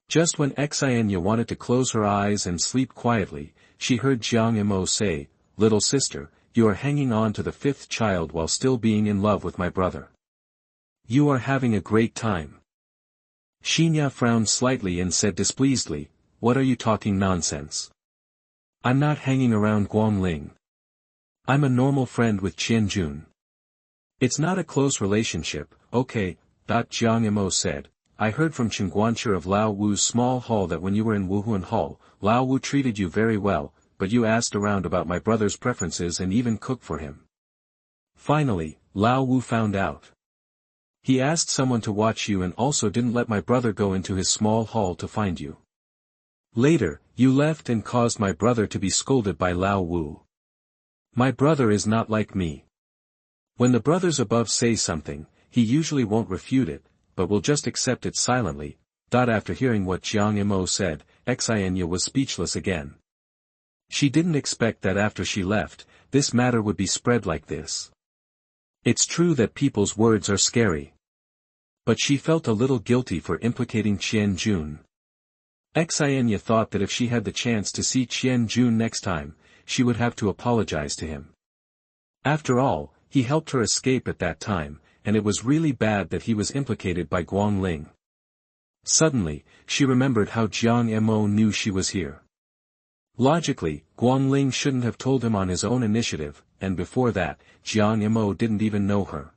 Just when Xin Ya wanted to close her eyes and sleep quietly, she heard Jiang Mo say, little sister, you are hanging on to the fifth child while still being in love with my brother. You are having a great time. Xin Ya frowned slightly and said displeasedly, what are you talking nonsense? I'm not hanging around Guang Ling. I'm a normal friend with Qianjun. It's not a close relationship, okay, Jiang Mo said. I heard from Chengguancher of Lao Wu's small hall that when you were in Wuhuan Hall, Lao Wu treated you very well, but you asked around about my brother's preferences and even cooked for him. Finally, Lao Wu found out. He asked someone to watch you and also didn't let my brother go into his small hall to find you. Later, you left and caused my brother to be scolded by Lao Wu. My brother is not like me. When the brothers above say something, he usually won't refute it, but will just accept it silently. After hearing what Jiang Mo said, Xin Ya was speechless again. She didn't expect that after she left, this matter would be spread like this. It's true that people's words are scary. But she felt a little guilty for implicating Qianjun. Xin Ya thought that if she had the chance to see Qianjun next time, she would have to apologize to him. After all, he helped her escape at that time, and it was really bad that he was implicated by Guang Ling. Suddenly, she remembered how Jiang Mo knew she was here. Logically, Guang Ling shouldn't have told him on his own initiative, and before that, Jiang Mo didn't even know her.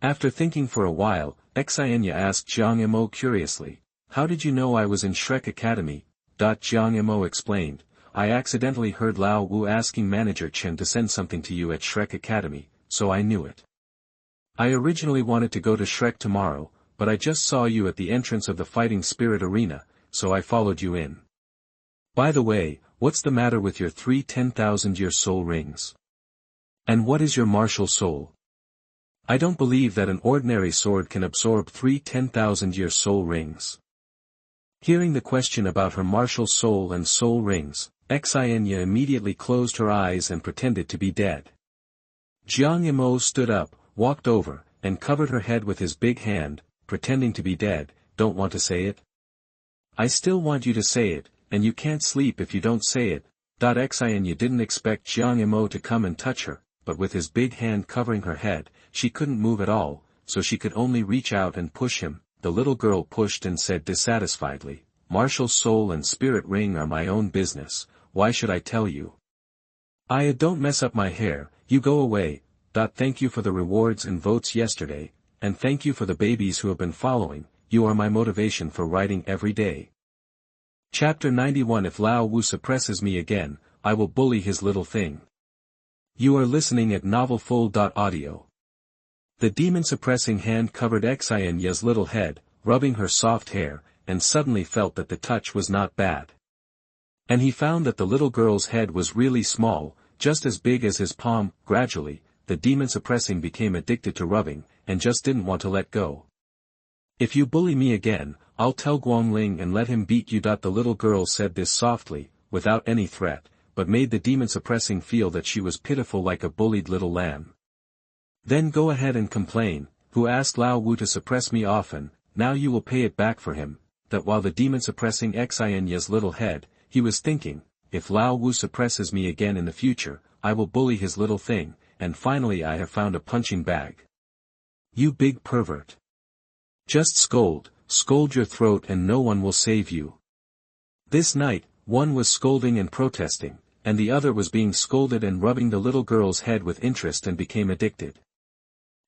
After thinking for a while, Xin Ya asked Jiang Mo curiously, how did you know I was in Shrek Academy? Jiang Mo explained, I accidentally heard Lao Wu asking Manager Chen to send something to you at Shrek Academy, so I knew it. I originally wanted to go to Shrek tomorrow, but I just saw you at the entrance of the Fighting Spirit Arena, so I followed you in. By the way, what's the matter with your 3 10,000-year soul rings? And what is your martial soul? I don't believe that an ordinary sword can absorb 3 10,000-year soul rings. Hearing the question about her martial soul and soul rings, Xin Ya immediately closed her eyes and pretended to be dead. Jiang Mo stood up, walked over, and covered her head with his big hand, pretending to be dead. Don't want to say it? I still want you to say it, and you can't sleep if you don't say it. Xin Ya didn't expect Jiang Mo to come and touch her, but with his big hand covering her head, she couldn't move at all, so she could only reach out and push him. The little girl pushed and said dissatisfiedly, martial soul and spirit ring are my own business, why should I tell you? Don't mess up my hair, you go away. Thank you for the rewards and votes yesterday, and thank you for the babies who have been following, you are my motivation for writing every day. Chapter 91 If Lao Wu suppresses me again, I will bully his little thing. You are listening at novelfull.audio. The demon-suppressing hand covered Xin Ya's little head, rubbing her soft hair, and suddenly felt that the touch was not bad. And he found that the little girl's head was really small, just as big as his palm. Gradually, the demon suppressing became addicted to rubbing, and just didn't want to let go. If you bully me again, I'll tell Guang Ling and let him beat you. The little girl said this softly, without any threat, but made the demon suppressing feel that she was pitiful like a bullied little lamb. Then go ahead and complain, who asked Lao Wu to suppress me often, now you will pay it back for him. That while the demon suppressing Xin Ya's little head, he was thinking, if Lao Wu suppresses me again in the future, I will bully his little thing, and finally I have found a punching bag. You big pervert. Just scold your throat and no one will save you. This night, one was scolding and protesting, and the other was being scolded and rubbing the little girl's head with interest and became addicted.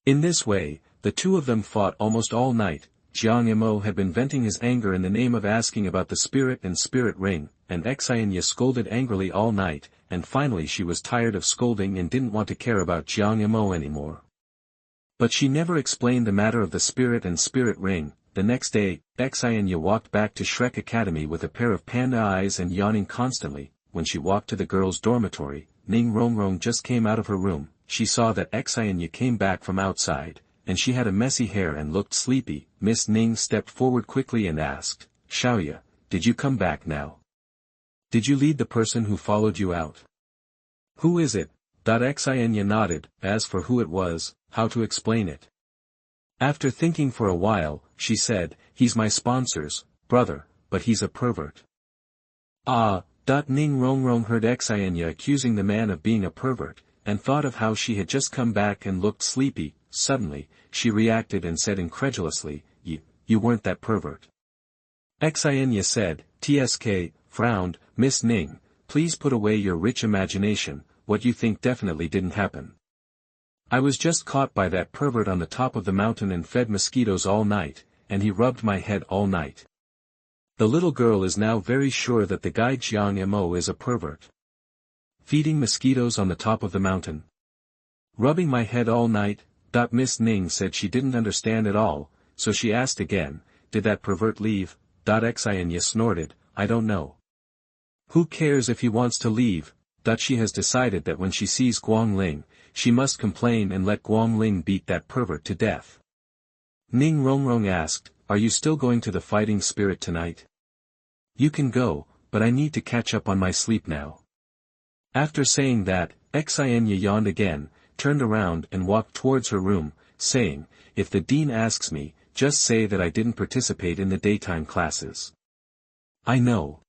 In this way, the two of them fought almost all night. Jiang Mo had been venting his anger in the name of asking about the spirit and spirit ring, and Xin Ya scolded angrily all night, and finally she was tired of scolding and didn't want to care about Jiang Mo anymore. But she never explained the matter of the spirit and spirit ring. The next day, Xin Ya walked back to Shrek Academy with a pair of panda eyes and yawning constantly. When she walked to the girls' dormitory, Ning Rongrong just came out of her room. She saw that Xin Ya came back from outside, and she had a messy hair and looked sleepy. Miss Ning stepped forward quickly and asked, Xiaoya, did you come back now? Did you lead the person who followed you out? Who is it? Xin Ya nodded. As for who it was, how to explain it? After thinking for a while, she said, he's my sponsor's brother, but he's a pervert. Ah, Ning Rongrong heard Xin Ya accusing the man of being a pervert, and thought of how she had just come back and looked sleepy. Suddenly, she reacted and said incredulously, You weren't that pervert. Xin Ya said, TSK, frowned, Miss Ning, please put away your rich imagination, what you think definitely didn't happen. I was just caught by that pervert on the top of the mountain and fed mosquitoes all night, and he rubbed my head all night. The little girl is now very sure that the guy Jiang Mo is a pervert. Feeding mosquitoes on the top of the mountain. Rubbing my head all night. Miss Ning said she didn't understand at all, so she asked again, did that pervert leave? Xin Ya snorted, I don't know. Who cares if he wants to leave? She has decided that when she sees Guang Ling, she must complain and let Guang Ling beat that pervert to death. Ning Rongrong asked, are you still going to the fighting spirit tonight? You can go, but I need to catch up on my sleep now. After saying that, Xin Ya yawned again, turned around and walked towards her room, saying, if the dean asks me, just say that I didn't participate in the daytime classes. I know.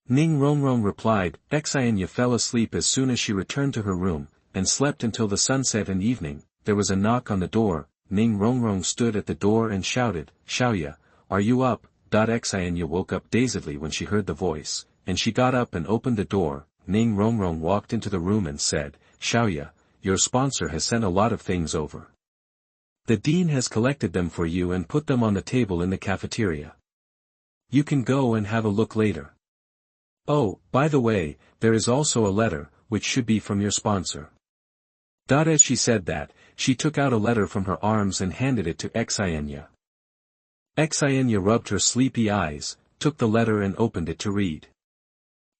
Ning Rongrong replied. Xin Ya fell asleep as soon as she returned to her room, and slept until the sunset and evening. There was a knock on the door. Ning Rongrong stood at the door and shouted, Xiaoya, are you up? Xin Ya woke up dazedly when she heard the voice, and she got up and opened the door. Ning Rongrong walked into the room and said, Xiaoya, your sponsor has sent a lot of things over. The dean has collected them for you and put them on the table in the cafeteria. You can go and have a look later. Oh, by the way, there is also a letter, which should be from your sponsor. As she said that, she took out a letter from her arms and handed it to Xin Ya. Xin Ya rubbed her sleepy eyes, took the letter and opened it to read.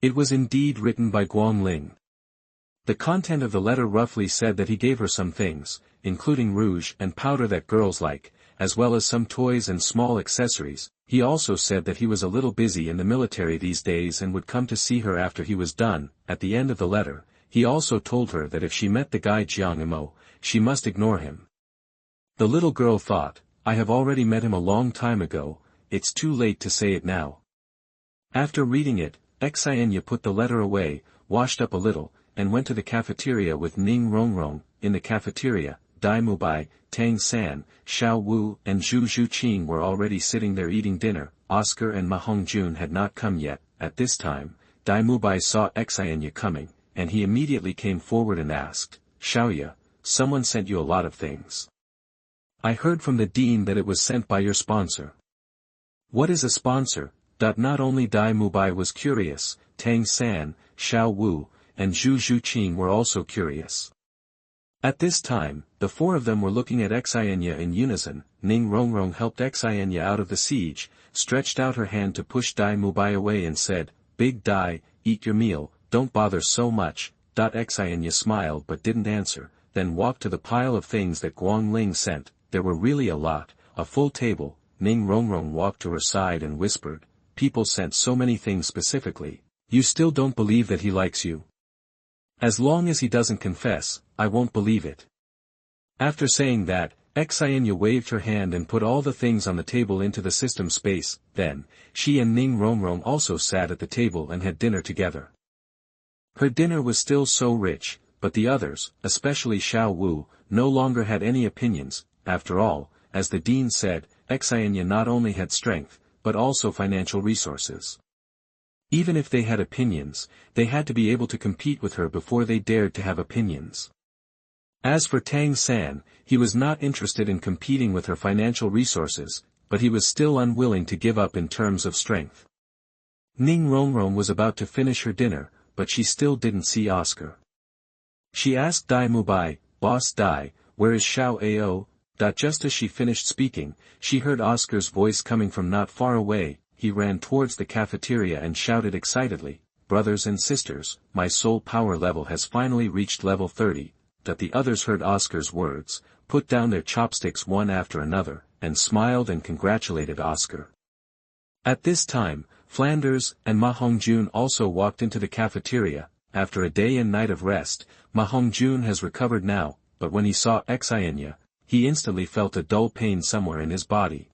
It was indeed written by Guang Ling. The content of the letter roughly said that he gave her some things, including rouge and powder that girls like, as well as some toys and small accessories. He also said that he was a little busy in the military these days and would come to see her after he was done. At the end of the letter, he also told her that if she met the guy Jiang Mo, she must ignore him. The little girl thought, I have already met him a long time ago, it's too late to say it now. After reading it, Xin Ya put the letter away, washed up a little, and went to the cafeteria with Ning Rongrong. In the cafeteria, Dai Mubai, Tang San, Xiao Wu and Zhu Zhuqing were already sitting there eating dinner. Oscar and Ma Hongjun had not come yet. At this time, Dai Mubai saw Xin Ya coming, and he immediately came forward and asked, Xiaoya, someone sent you a lot of things. I heard from the dean that it was sent by your sponsor. What is a sponsor? Not only Dai Mubai was curious, Tang San, Xiao Wu, and Zhu Zhuqing were also curious. At this time, the four of them were looking at Xin Ya in unison. Ning Rongrong helped Xin Ya out of the siege, stretched out her hand to push Dai Mubai away and said, "Big Dai, eat your meal, don't bother so much." Xin Ya smiled but didn't answer, then walked to the pile of things that Guang Ling sent. There were really a lot, a full table. Ning Rongrong walked to her side and whispered, "People sent so many things specifically. You still don't believe that he likes you? As long as he doesn't confess, I won't believe it." After saying that, Xin Ya waved her hand and put all the things on the table into the system space. Then, she and Ning Rongrong also sat at the table and had dinner together. Her dinner was still so rich, but the others, especially Xiao Wu, no longer had any opinions. After all, as the dean said, Xin Ya not only had strength, but also financial resources. Even if they had opinions, they had to be able to compete with her before they dared to have opinions. As for Tang San, he was not interested in competing with her financial resources, but he was still unwilling to give up in terms of strength. Ning Rongrong was about to finish her dinner, but she still didn't see Oscar. She asked Dai Mubai, "Boss Dai, where is Xiao Ao?" Just as she finished speaking, she heard Oscar's voice coming from not far away. He ran towards the cafeteria and shouted excitedly, "Brothers and sisters, my soul power level has finally reached level 30. The others heard Oscar's words, put down their chopsticks one after another, and smiled and congratulated Oscar. At this time, Flanders and Ma Hongjun also walked into the cafeteria. After a day and night of rest, Ma Hongjun has recovered now, but when he saw Xin Ya, he instantly felt a dull pain somewhere in his body.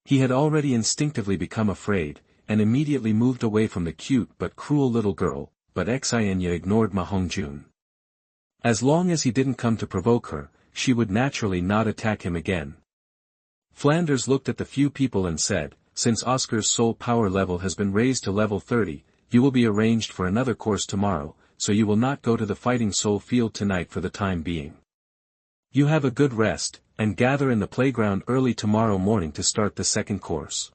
He had already instinctively become afraid, and immediately moved away from the cute but cruel little girl, but Xin Ya ignored Ma Hongjun. As long as he didn't come to provoke her, she would naturally not attack him again. Flanders looked at the few people and said, "Since Oscar's soul power level has been raised to level 30, you will be arranged for another course tomorrow, so you will not go to the fighting soul field tonight for the time being. You have a good rest, and gather in the playground early tomorrow morning to start the second course."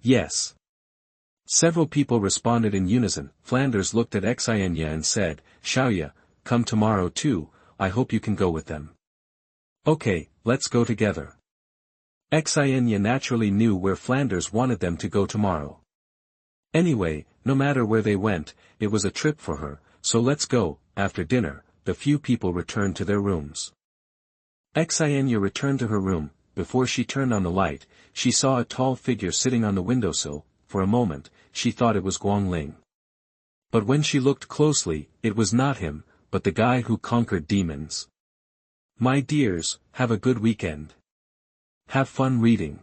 "Yes." Several people responded in unison. Flanders looked at Xin Ya and said, "Xiaoya, come tomorrow too, I hope you can go with them." "Okay, let's go together." Xin Ya naturally knew where Flanders wanted them to go tomorrow. Anyway, no matter where they went, it was a trip for her, so let's go. After dinner, the few people returned to their rooms. Xin Ya returned to her room. Before she turned on the light, she saw a tall figure sitting on the windowsill. For a moment, she thought it was Guang Ling. But when she looked closely, it was not him, but the guy who conquered demons. My dears, have a good weekend. Have fun reading.